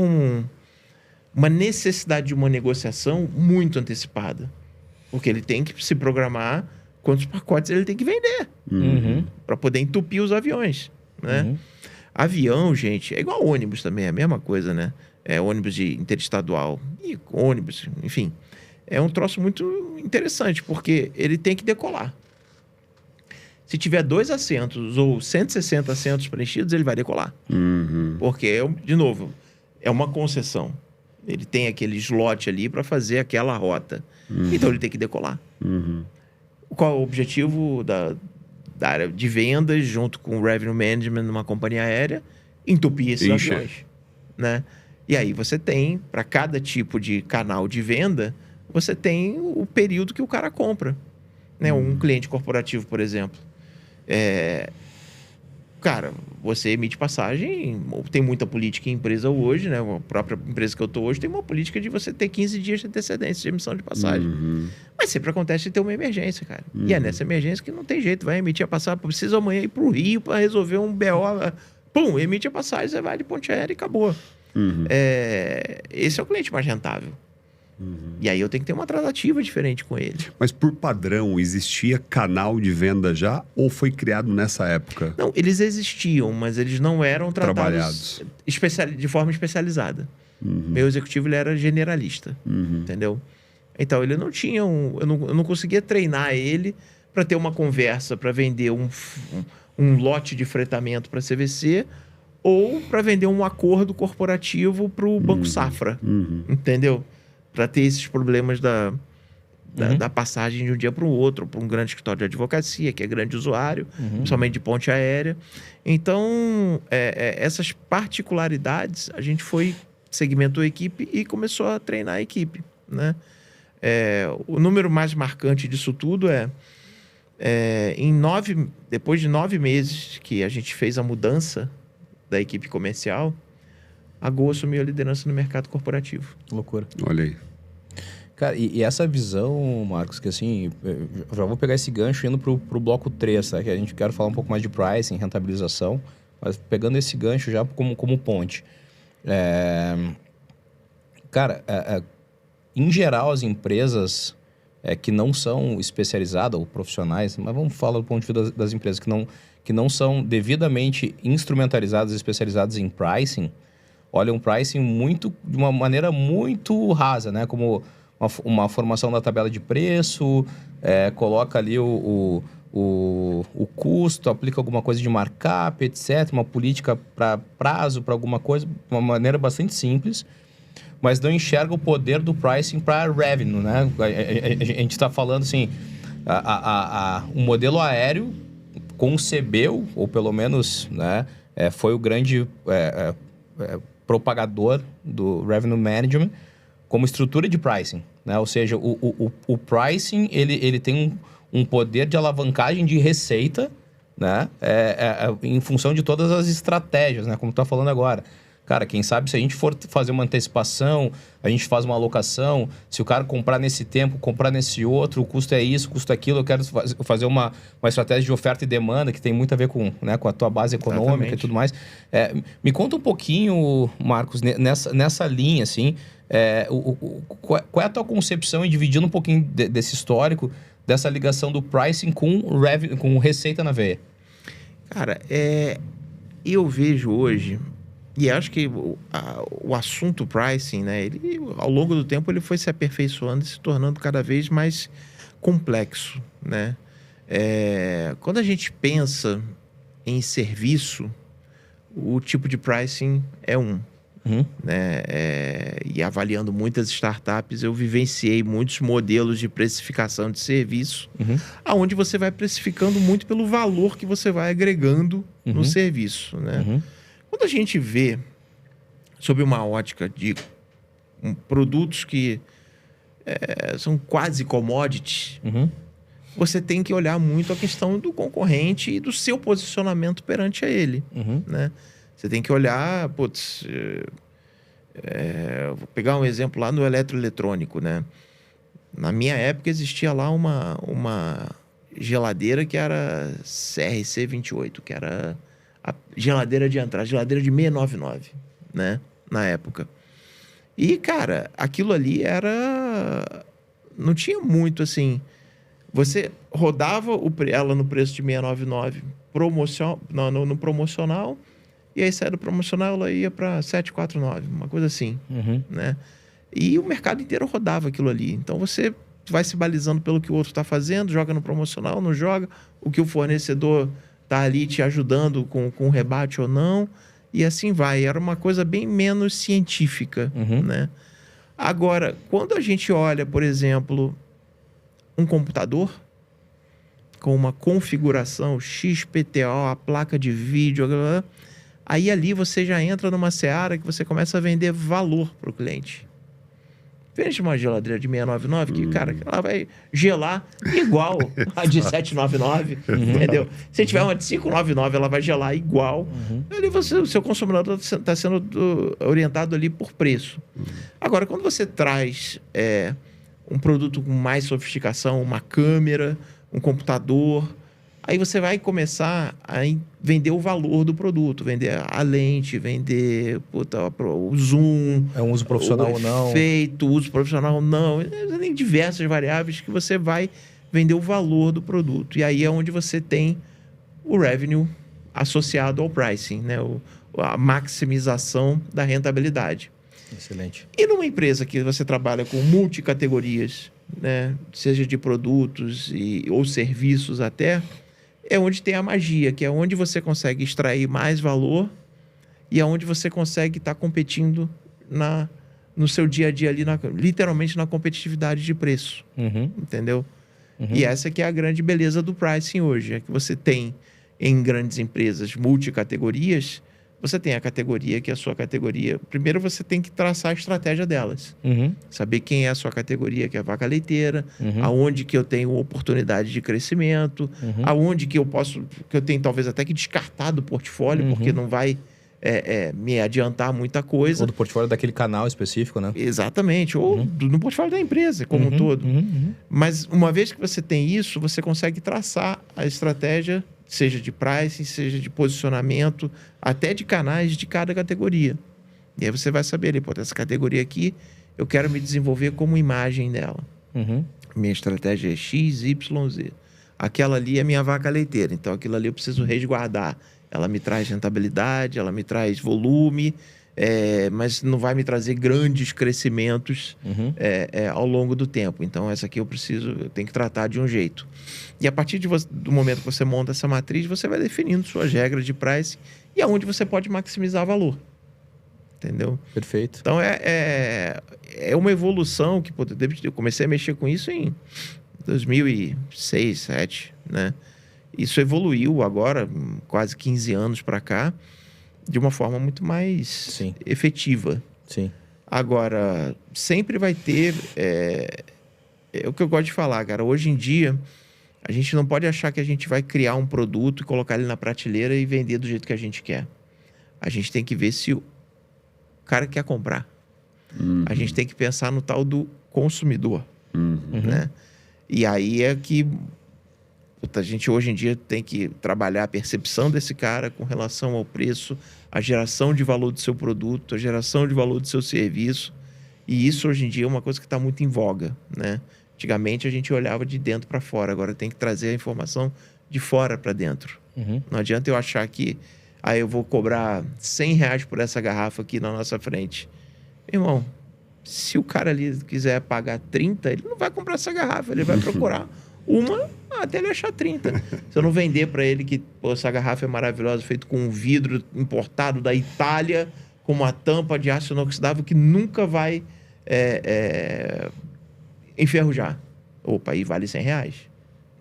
uma necessidade de uma negociação muito antecipada. Porque ele tem que se programar quantos pacotes ele tem que vender para poder entupir os aviões, né? Avião, gente, é igual ônibus também, é a mesma coisa, né? Ônibus de interestadual e ônibus, enfim. É um troço muito interessante, porque ele tem que decolar. Se tiver 2 assentos ou 160 assentos preenchidos, ele vai decolar. Porque, de novo, é uma concessão. Ele tem aquele slot ali para fazer aquela rota. Então, ele tem que decolar. Qual é o objetivo da área de vendas, junto com o revenue management numa companhia aérea? Entupir esses aviões, né? E aí você tem, para cada tipo de canal de venda, você tem o período que o cara compra, né? Um cliente corporativo, por exemplo. Cara, você emite passagem, tem muita política em empresa hoje, né? A própria empresa que eu estou hoje tem uma política de você ter 15 dias de antecedência de emissão de passagem. Mas sempre acontece de ter uma emergência, cara. E é nessa emergência que não tem jeito, vai emitir a passagem, precisa amanhã ir pro Rio para resolver um BO. Pum, emite a passagem, você vai de ponte aérea e acabou. Esse é o cliente mais rentável. E aí eu tenho que ter uma tratativa diferente com ele. Mas por padrão, existia canal de venda já ou foi criado nessa época? Não, eles existiam, mas eles não eram Trabalhados. tratados de forma especializada. Meu executivo ele era generalista, entendeu? Então ele não tinha eu não conseguia treinar ele para ter uma conversa para vender um lote de fretamento para CVC ou para vender um acordo corporativo para o Banco Safra, entendeu? Para ter esses problemas da passagem de um dia para o outro, para um grande escritório de advocacia, que é grande usuário, principalmente de ponte aérea. Então, essas particularidades, a gente segmentou a equipe e começou a treinar a equipe, né? O número mais marcante disso tudo depois de 9 meses que a gente fez a mudança da equipe comercial, a Gol assumiu a liderança no mercado corporativo. Loucura. Olha aí. Cara, e essa visão, Marcos, que assim, eu já vou pegar esse gancho indo pro bloco 3, tá? Que a gente quer falar um pouco mais de pricing, rentabilização, mas pegando esse gancho já como ponte. Cara, em geral, as empresas que não são especializadas ou profissionais, mas vamos falar do ponto de vista das empresas que não são devidamente instrumentalizadas e especializadas em pricing, olham pricing de uma maneira muito rasa, né? Como uma formação da tabela de preço, coloca ali o custo, aplica alguma coisa de markup, etc. Uma política para prazo, para alguma coisa, de uma maneira bastante simples, mas não enxerga o poder do pricing para revenue, né? A gente está falando assim, o modelo aéreo concebeu, ou pelo menos, né, foi o grande propagador do revenue management como estrutura de pricing, né? Ou seja, o pricing ele tem um poder de alavancagem de receita, né? Em função de todas as estratégias, né? Como tu tá falando agora. Cara, quem sabe se a gente for fazer uma antecipação, a gente faz uma alocação, se o cara comprar nesse tempo, comprar nesse outro, o custo é isso, o custo é aquilo, eu quero fazer uma estratégia de oferta e demanda que tem muito a ver com a tua base econômica. Exatamente. E tudo mais. Me conta um pouquinho, Marcos, nessa linha, assim, qual é a tua concepção, e dividindo um pouquinho desse histórico, dessa ligação do pricing com receita na veia? Cara, eu vejo hoje... E acho que o assunto pricing, né, ele, ao longo do tempo, ele foi se aperfeiçoando e se tornando cada vez mais complexo, né? Quando a gente pensa em serviço, o tipo de pricing é né? E avaliando muitas startups, eu vivenciei muitos modelos de precificação de serviço, onde você vai precificando muito pelo valor que você vai agregando no serviço, né? Quando a gente vê, sob uma ótica de produtos que são quase commodities, você tem que olhar muito a questão do concorrente e do seu posicionamento perante a ele, né? Você tem que olhar, vou pegar um exemplo lá no eletroeletrônico, né? Na minha época existia lá uma geladeira que era CRC28, que era a geladeira de entrada, geladeira de 699, né? Na época. E, cara, aquilo ali não tinha muito, assim... Você rodava ela no preço de 699 no promocional, e aí saia do promocional, ela ia para 749, uma coisa assim, né? E o mercado inteiro rodava aquilo ali. Então, você vai se balizando pelo que o outro está fazendo, joga no promocional, não joga, o que o fornecedor... tá ali te ajudando com rebate ou não, e assim vai. Era uma coisa bem menos científica, né? Agora, quando a gente olha, por exemplo, um computador com uma configuração XPTO, a placa de vídeo, aí ali você já entra numa seara que você começa a vender valor para o cliente. Vende uma geladeira de 699 que, cara, ela vai gelar igual a de 799, entendeu? Se tiver uma de 599, ela vai gelar igual. Ali o seu consumidor está sendo orientado ali por preço. Agora, quando você traz um produto com mais sofisticação, uma câmera, um computador, Aí você vai começar a vender o valor do produto, vender a lente, vender o zoom, É um uso profissional o ou não. efeito, uso profissional ou não. Tem diversas variáveis que você vai vender o valor do produto. E aí é onde você tem o revenue associado ao pricing, né? A maximização da rentabilidade. Excelente. E numa empresa que você trabalha com multicategorias, né? Seja de produtos ou serviços até, é onde tem a magia, que é onde você consegue extrair mais valor e é onde você consegue estar competindo no seu dia a dia ali, literalmente na competitividade de preço, entendeu? E essa que é a grande beleza do pricing hoje, é que você tem em grandes empresas multicategorias, você tem a categoria que é a sua categoria. Primeiro você tem que traçar a estratégia delas. Saber quem é a sua categoria, que é a vaca leiteira, aonde que eu tenho oportunidade de crescimento, aonde que eu tenho talvez até que descartar do portfólio, porque não vai me adiantar muita coisa. Ou do portfólio daquele canal específico, né? Exatamente. Ou no portfólio da empresa como um todo. Mas uma vez que você tem isso, você consegue traçar a estratégia, seja de pricing, seja de posicionamento, até de canais de cada categoria. E aí você vai saber, essa categoria aqui, eu quero me desenvolver como imagem dela. Minha estratégia é X, Y, Z. Aquela ali é minha vaca leiteira, então aquilo ali eu preciso resguardar. Ela me traz rentabilidade, ela me traz volume, mas não vai me trazer grandes crescimentos ao longo do tempo. Então, essa aqui eu tenho que tratar de um jeito. E a partir do momento que você monta essa matriz, você vai definindo suas regras de pricing e aonde você pode maximizar valor. Entendeu? Perfeito. Então, é uma evolução que eu comecei a mexer com isso em 2006, 2007, né? Isso evoluiu agora, quase 15 anos para cá, de uma forma muito mais efetiva. Sim. Agora, sempre vai ter... É o que eu gosto de falar, cara. Hoje em dia, a gente não pode achar que a gente vai criar um produto e colocar ele na prateleira e vender do jeito que a gente quer. A gente tem que ver se o cara quer comprar. A gente tem que pensar no tal do consumidor. Né? E aí é que... a gente hoje em dia tem que trabalhar a percepção desse cara com relação ao preço, a geração de valor do seu produto, a geração de valor do seu serviço. E isso hoje em dia é uma coisa que está muito em voga, né? Antigamente a gente olhava de dentro para fora, agora tem que trazer a informação de fora para dentro. Não adianta eu achar que eu vou cobrar R$100 por essa garrafa aqui na nossa frente. Irmão, se o cara ali quiser pagar 30, ele não vai comprar essa garrafa, ele vai procurar uma até ele achar 30. Se eu não vender para ele que essa garrafa é maravilhosa, feito com um vidro importado da Itália, com uma tampa de aço inoxidável que nunca vai enferrujar. Opa, aí vale R$100.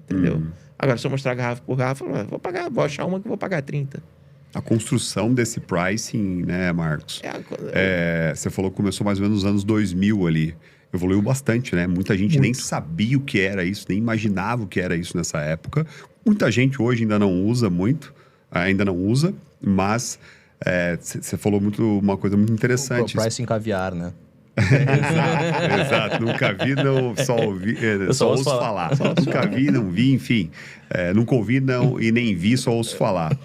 Entendeu? Agora, se eu mostrar garrafa por garrafa, vou achar uma que vou pagar 30. A construção desse pricing, né, Marcos? Você falou que começou mais ou menos nos anos 2000 ali. Evoluiu bastante, né? Muita gente nem sabia o que era isso, nem imaginava o que era isso nessa época. Muita gente hoje ainda não usa muito, mas você falou uma coisa muito interessante. O pricing caviar, né? Exato. Nunca vi, só ouvi, só ouço falar. Nunca vi, não vi, enfim. Nunca ouvi e nem vi, só ouço falar.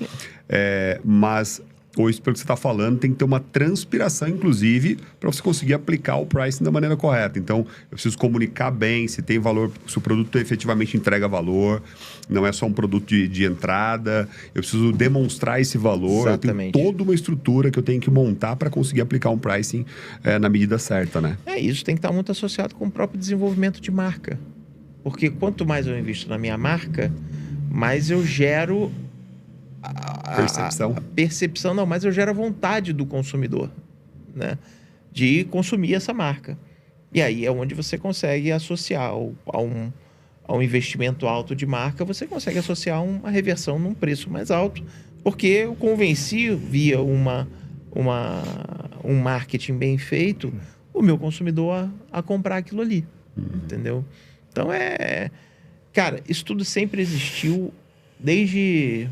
Mas hoje, pelo que você está falando, tem que ter uma transpiração, inclusive, para você conseguir aplicar o pricing da maneira correta. Então, eu preciso comunicar bem se tem valor, se o produto efetivamente entrega valor, não é só um produto de entrada. Eu preciso demonstrar esse valor. Exatamente. Eu tenho toda uma estrutura que eu tenho que montar para conseguir aplicar um pricing na medida certa, né? Isso tem que estar muito associado com o próprio desenvolvimento de marca. Porque quanto mais eu invisto na minha marca, mais eu gero... Percepção? A percepção não, mas eu gero a vontade do consumidor, né? De consumir essa marca. E aí é onde você consegue associar a um investimento alto de marca, você consegue associar uma reversão num preço mais alto, porque eu convenci via um marketing bem feito o meu consumidor a comprar aquilo ali, entendeu? Então cara, isso tudo sempre existiu desde...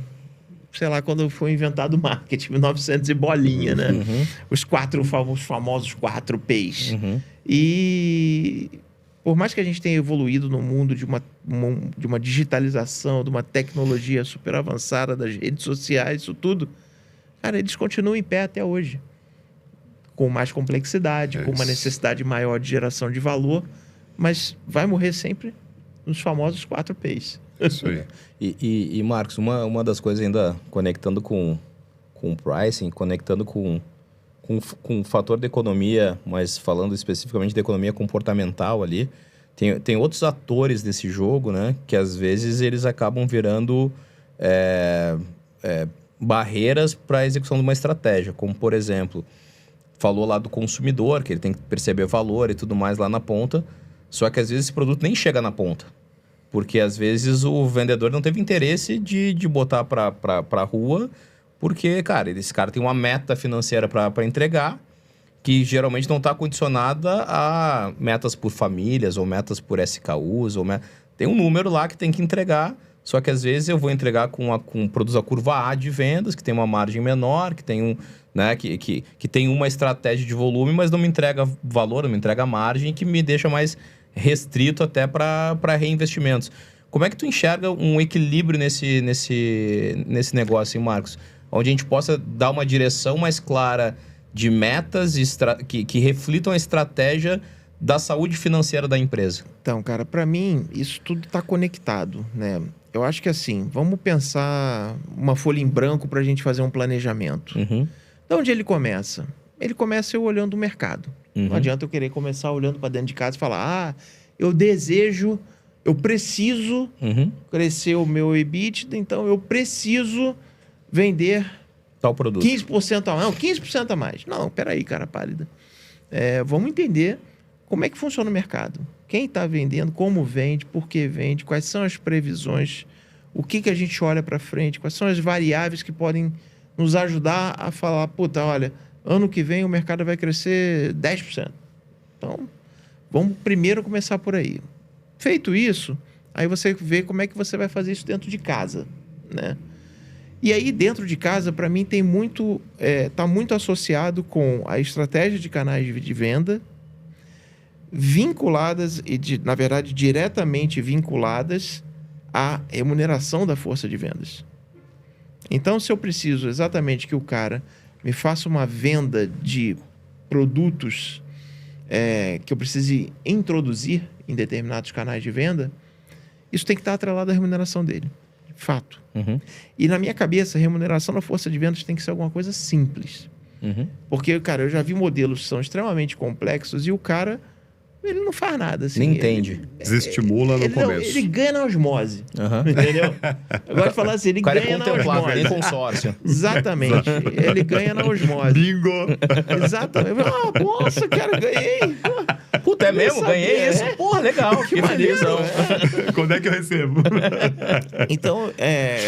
sei lá, quando foi inventado o marketing, 1900 e bolinha, né? Os famosos 4 Ps. E por mais que a gente tenha evoluído no mundo de uma digitalização, de uma tecnologia super avançada, das redes sociais, isso tudo, cara, eles continuam em pé até hoje. Com mais complexidade, com uma necessidade maior de geração de valor, mas vai morrer sempre nos famosos 4 Ps. Isso aí. E Marcos, uma das coisas ainda conectando com o pricing, conectando com o fator da economia, mas falando especificamente da economia comportamental ali, tem outros atores desse jogo, né? Que às vezes eles acabam virando barreiras para a execução de uma estratégia, como por exemplo, falou lá do consumidor, que ele tem que perceber valor e tudo mais lá na ponta, só que às vezes esse produto nem chega na ponta. Porque às vezes o vendedor não teve interesse de botar para a rua, porque, cara, esse cara tem uma meta financeira para entregar, que geralmente não está condicionada a metas por famílias, ou metas por SKUs, tem um número lá que tem que entregar, só que às vezes eu vou entregar produz a curva A de vendas, que tem uma margem menor, que tem que tem uma estratégia de volume, mas não me entrega valor, não me entrega margem, que me deixa mais restrito até para reinvestimentos. Como é que tu enxerga um equilíbrio nesse negócio, hein, Marcos? Onde a gente possa dar uma direção mais clara de metas que reflitam a estratégia da saúde financeira da empresa. Então, cara, para mim, isso tudo está conectado, né? Eu acho que assim, vamos pensar uma folha em branco para a gente fazer um planejamento. Uhum. De onde ele começa? Ele começa eu olhando o mercado. Uhum. Não adianta eu querer começar olhando para dentro de casa e falar, eu preciso crescer o meu EBITDA, então eu preciso vender tal produto. 15% a mais. Não, 15% a mais. Não, peraí, cara pálida. Vamos entender como é que funciona o mercado. Quem está vendendo, como vende, por que vende, quais são as previsões, o que a gente olha para frente, quais são as variáveis que podem nos ajudar a falar, puta, olha, ano que vem o mercado vai crescer 10%. Então, vamos primeiro começar por aí. Feito isso, aí você vê como é que você vai fazer isso dentro de casa, né? E aí, dentro de casa, para mim, tem muito... tá muito associado com a estratégia de canais de venda, vinculadas, na verdade, diretamente vinculadas à remuneração da força de vendas. Então, se eu preciso exatamente que o cara me faça uma venda de produtos que eu precise introduzir em determinados canais de venda, isso tem que estar atrelado à remuneração dele. Fato. Uhum. E na minha cabeça, a remuneração da força de vendas tem que ser alguma coisa simples. Uhum. Porque, cara, eu já vi modelos que são extremamente complexos e o cara, ele não faz nada. Assim, Nem entende. Desestimula no começo. Ele ganha na osmose. Uhum. Entendeu? Eu gosto de falar assim, ele ganha na osmose. Nem consórcio. Exatamente. Ele ganha na osmose. Bingo! Exatamente. Nossa, cara, ganhei. Puta, é mesmo? Ganhei isso? Porra, legal. Que felizão. Quando é que eu recebo? Então,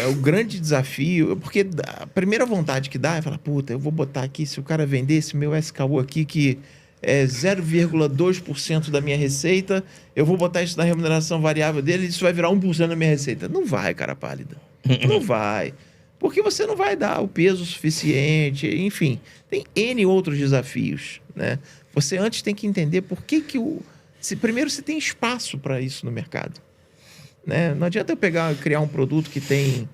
o grande desafio... Porque a primeira vontade que dá é falar, puta, eu vou botar aqui, se o cara vender esse meu SKU aqui, que é 0,2% da minha receita, eu vou botar isso na remuneração variável dele e isso vai virar 1% da minha receita. Não vai, cara pálida. Não vai. Porque você não vai dar o peso suficiente, enfim. Tem N outros desafios, né? Você antes tem que entender por que primeiro você tem espaço para isso no mercado, né? Não adianta eu criar um produto que tem,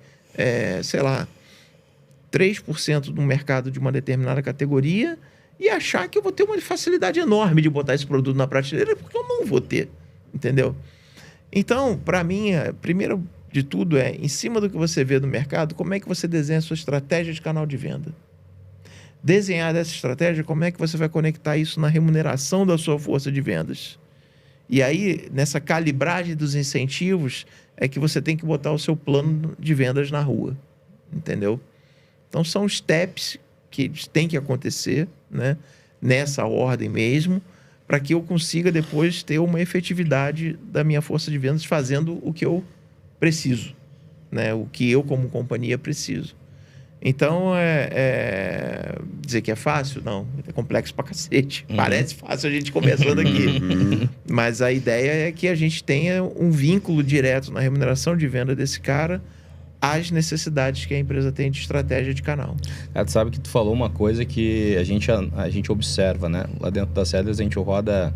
3% do mercado de uma determinada categoria e achar que eu vou ter uma facilidade enorme de botar esse produto na prateleira, porque eu não vou ter, entendeu? Então, para mim, primeiro de tudo em cima do que você vê no mercado, como é que você desenha a sua estratégia de canal de venda? Desenhar dessa estratégia, como é que você vai conectar isso na remuneração da sua força de vendas? E aí, nessa calibragem dos incentivos, é que você tem que botar o seu plano de vendas na rua, entendeu? Então, são steps que têm que acontecer, né? Nessa ordem mesmo, para que eu consiga depois ter uma efetividade da minha força de vendas fazendo o que eu preciso, né? O que eu, como companhia, preciso. Então, dizer que é fácil? Não, é complexo pra cacete. Parece fácil a gente conversando aqui. Mas a ideia é que a gente tenha um vínculo direto na remuneração de venda desse cara às necessidades que a empresa tem de estratégia de canal. Tu sabe que tu falou uma coisa que a gente observa, né? Lá dentro da Sellers a gente roda,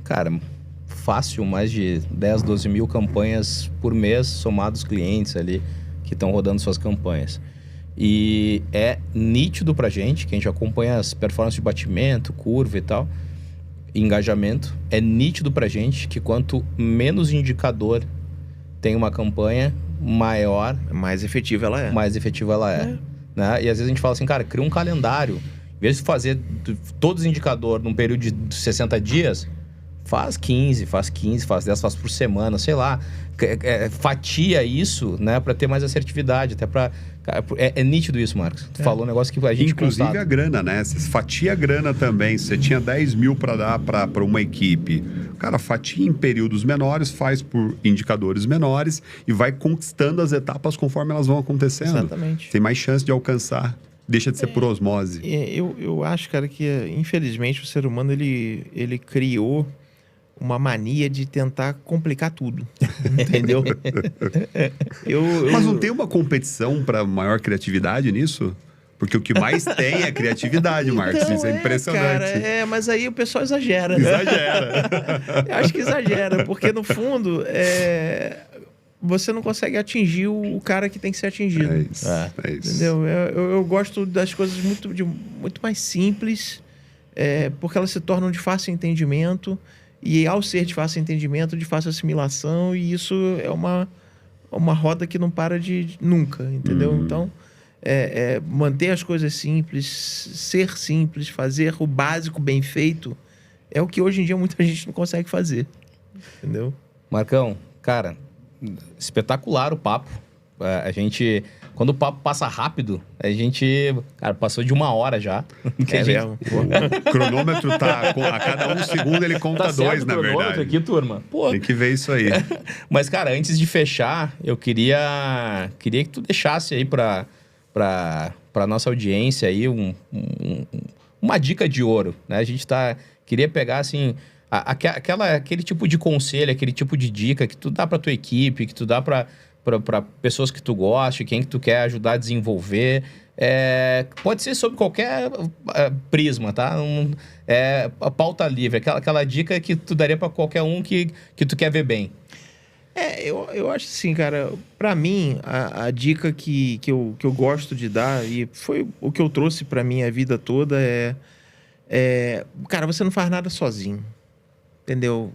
cara, fácil mais de 10, 12 mil campanhas por mês, somados clientes ali que estão rodando suas campanhas. E é nítido pra gente, que a gente acompanha as performances de batimento, curva e tal, engajamento, é nítido pra gente que quanto menos indicador tem uma campanha, mais efetiva ela é. Mais efetiva ela é. Né? E às vezes a gente fala assim, cara, cria um calendário. Em vez de fazer todos os indicadores num período de 60 dias, faz 15, faz 10, faz por semana, sei lá. Fatia isso, né, para ter mais assertividade, até para... É nítido isso, Marcos. Tu falou um negócio que a gente... Inclusive constata. a grana, né? Você fatia a grana também. Você tinha 10 mil para dar para uma equipe. Cara, fatia em períodos menores, faz por indicadores menores e vai conquistando as etapas conforme elas vão acontecendo. Exatamente. Tem mais chance de alcançar. Deixa de ser por osmose. Eu acho, cara, que infelizmente o ser humano ele criou uma mania de tentar complicar tudo, entendeu? Mas não tem uma competição para maior criatividade nisso? Porque o que mais tem é criatividade, Marcos. Então, isso é impressionante. Cara, mas aí o pessoal exagera, né? Exagera. Eu acho que exagera, porque no fundo você não consegue atingir o cara que tem que ser atingido. É isso. Entendeu? Eu gosto das coisas muito mais simples, porque elas se tornam de fácil entendimento. E ao ser de fácil entendimento, de fácil assimilação, e isso é uma roda que não para de nunca, entendeu? Então, manter as coisas simples, ser simples, fazer o básico bem feito, é o que hoje em dia muita gente não consegue fazer, entendeu? Marcão, cara, espetacular o papo. A gente... Quando o papo passa rápido, a gente... Cara, passou de 1 hora já. Mesmo. O cronômetro tá... A cada 1 segundo ele conta 2, na verdade. Aqui, turma. Pô. Tem que ver isso aí. Mas, cara, antes de fechar, eu queria que tu deixasse aí pra nossa audiência aí uma dica de ouro, né? A gente queria pegar, assim... Aquele tipo de conselho, aquele tipo de dica que tu dá pra tua equipe, que tu dá para pessoas que tu gosta, quem que tu quer ajudar a desenvolver. Pode ser sobre qualquer prisma, tá? A pauta livre, aquela dica que tu daria para qualquer um que tu quer ver bem. Eu acho assim, cara, pra mim, a dica que eu gosto de dar, e foi o que eu trouxe pra minha vida toda, cara, você não faz nada sozinho, entendeu?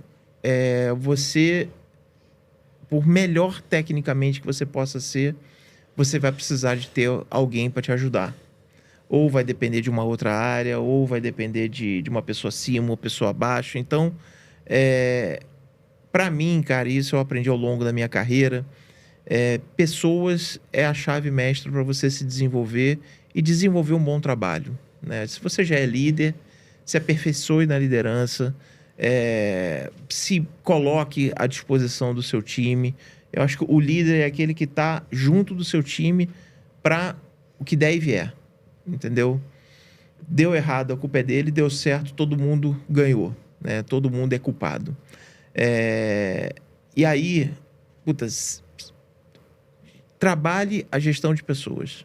Você... Por melhor tecnicamente que você possa ser, você vai precisar de ter alguém para te ajudar. Ou vai depender de uma outra área, ou vai depender de uma pessoa acima, uma pessoa abaixo. Então, para mim, cara, isso eu aprendi ao longo da minha carreira. Pessoas é a chave mestra para você se desenvolver e desenvolver um bom trabalho, né? Se você já é líder, se aperfeiçoe na liderança, se coloque à disposição do seu time. Eu acho que o líder é aquele que está junto do seu time para o que der e vier, entendeu? Deu errado, a culpa é dele. Deu certo, todo mundo ganhou, né? Todo mundo é culpado. E aí, trabalhe a gestão de pessoas.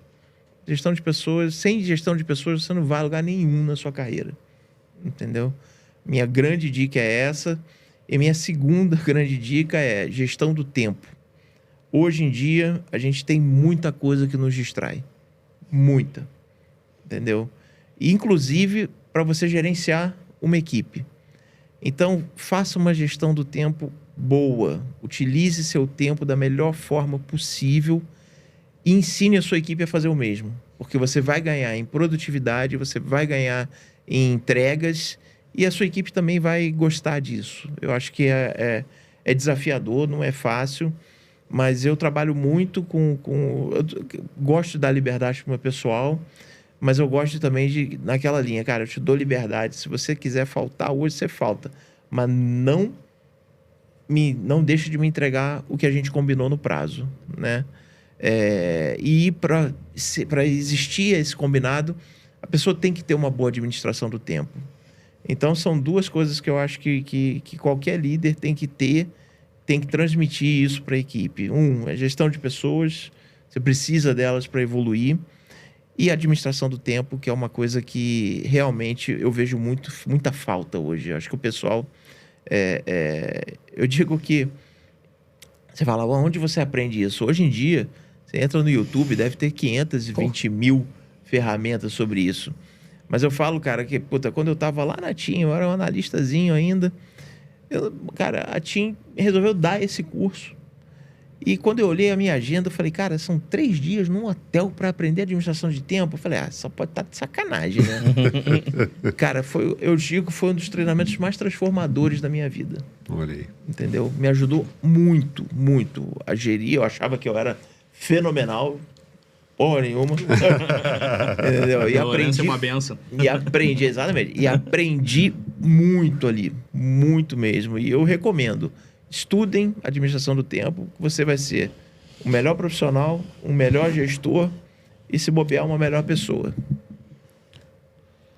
Gestão de pessoas, sem gestão de pessoas, você não vai a lugar nenhum na sua carreira, entendeu? Minha grande dica é essa. E minha segunda grande dica é gestão do tempo. Hoje em dia, a gente tem muita coisa que nos distrai. Muita. Entendeu? E, inclusive, para você gerenciar uma equipe. Então, faça uma gestão do tempo boa. Utilize seu tempo da melhor forma possível e ensine a sua equipe a fazer o mesmo. Porque você vai ganhar em produtividade, você vai ganhar em entregas... E a sua equipe também vai gostar disso. Eu acho que é desafiador, não é fácil, mas eu trabalho muito eu gosto de dar liberdade para o meu pessoal, mas eu gosto também naquela linha, cara, eu te dou liberdade. Se você quiser faltar hoje, você falta. Mas não deixe de me entregar o que a gente combinou no prazo, né? E para existir esse combinado, a pessoa tem que ter uma boa administração do tempo. Então, são duas coisas que eu acho que qualquer líder tem que ter, tem que transmitir isso para a equipe. A gestão de pessoas, você precisa delas para evoluir. E a administração do tempo, que é uma coisa que realmente eu vejo muita falta hoje. Eu acho que o pessoal Eu digo que você fala, onde você aprende isso? Hoje em dia, você entra no YouTube, deve ter 520 mil ferramentas sobre isso. Mas eu falo, cara, que quando eu tava lá na TIM, eu era um analistazinho ainda, cara, a TIM resolveu dar esse curso. E quando eu olhei a minha agenda, eu falei, cara, são 3 dias num hotel para aprender administração de tempo. Eu falei, só pode estar de sacanagem, né? Cara, eu digo que foi um dos treinamentos mais transformadores da minha vida. Olha aí. Entendeu? Me ajudou muito, muito a gerir. Eu achava que eu era fenomenal. Porra nenhuma. Entendeu? E aprendi, é uma benção. E aprendi, exatamente. E aprendi muito ali. Muito mesmo. E eu recomendo. Estudem administração do tempo, que você vai ser o melhor profissional, um melhor gestor e, se bobear, uma melhor pessoa.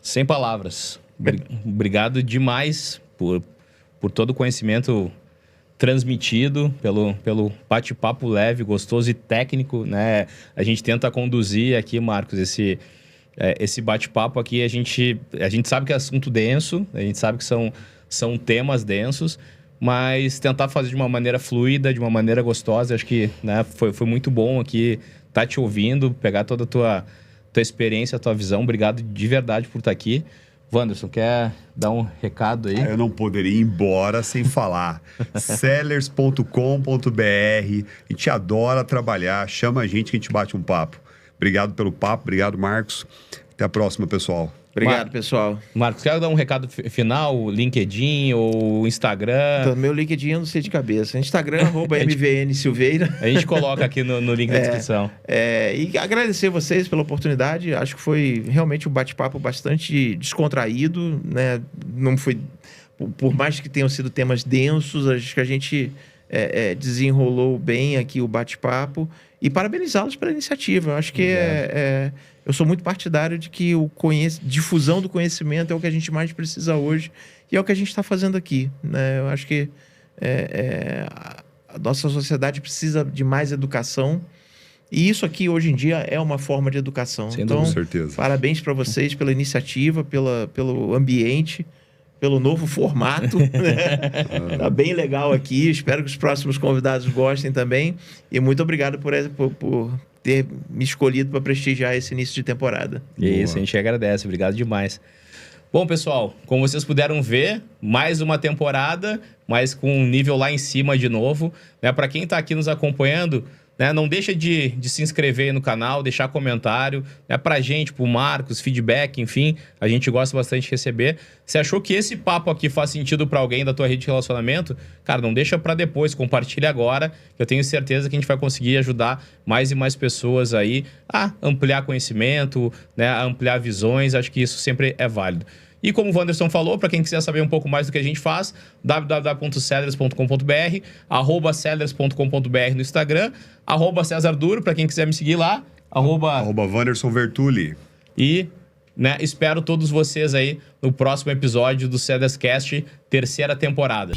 Sem palavras. Obrigado demais por todo o conhecimento transmitido, pelo bate-papo leve, gostoso e técnico, né? A gente tenta conduzir aqui, Marcos, esse bate-papo aqui. A gente sabe que é assunto denso, a gente sabe que são temas densos, mas tentar fazer de uma maneira fluida, de uma maneira gostosa. Acho que, né, foi muito bom aqui estar te ouvindo, pegar toda a tua experiência, a tua visão. Obrigado de verdade por estar aqui. Wanderson, quer dar um recado aí? Eu não poderia ir embora sem falar. Sellers.com.br. A gente adora trabalhar. Chama a gente que a gente bate um papo. Obrigado pelo papo. Obrigado, Marcos. Até a próxima, pessoal. Obrigado, pessoal. Marcos, quer dar um recado final? LinkedIn ou Instagram? Então, meu LinkedIn eu não sei de cabeça. Instagram, @MVN Silveira. A gente coloca aqui no link da descrição. E agradecer vocês pela oportunidade. Acho que foi realmente um bate-papo bastante descontraído, né? Não foi... Por mais que tenham sido temas densos, acho que a gente desenrolou bem aqui o bate-papo. E parabenizá-los pela iniciativa. Eu acho que eu sou muito partidário de que difusão do conhecimento é o que a gente mais precisa hoje e é o que a gente está fazendo aqui, né? Eu acho que a nossa sociedade precisa de mais educação e isso aqui hoje em dia é uma forma de educação. Então, com certeza. Parabéns para vocês pela iniciativa, pelo ambiente, pelo novo formato. Né? Tá bem legal aqui. Espero que os próximos convidados gostem também. E muito obrigado por ter me escolhido para prestigiar esse início de temporada. Isso, a gente agradece. Obrigado demais. Bom, pessoal, como vocês puderam ver, mais uma temporada, mas com um nível lá em cima de novo. Né? Para quem está aqui nos acompanhando, né, não deixa de se inscrever no canal, deixar comentário, né, pra gente, pro Marcos, feedback, enfim, a gente gosta bastante de receber. Se achou que esse papo aqui faz sentido pra alguém da tua rede de relacionamento, cara, não deixa pra depois, compartilha agora, que eu tenho certeza que a gente vai conseguir ajudar mais e mais pessoas aí a ampliar conhecimento, né, a ampliar visões. Acho que isso sempre é válido. E como o Wanderson falou, para quem quiser saber um pouco mais do que a gente faz, www.sellers.com.br, @sellers.com.br no Instagram, @CesarDuro, para quem quiser me seguir lá, @Wanderson Vertulli. E, né, espero todos vocês aí no próximo episódio do Sellerscast, terceira temporada.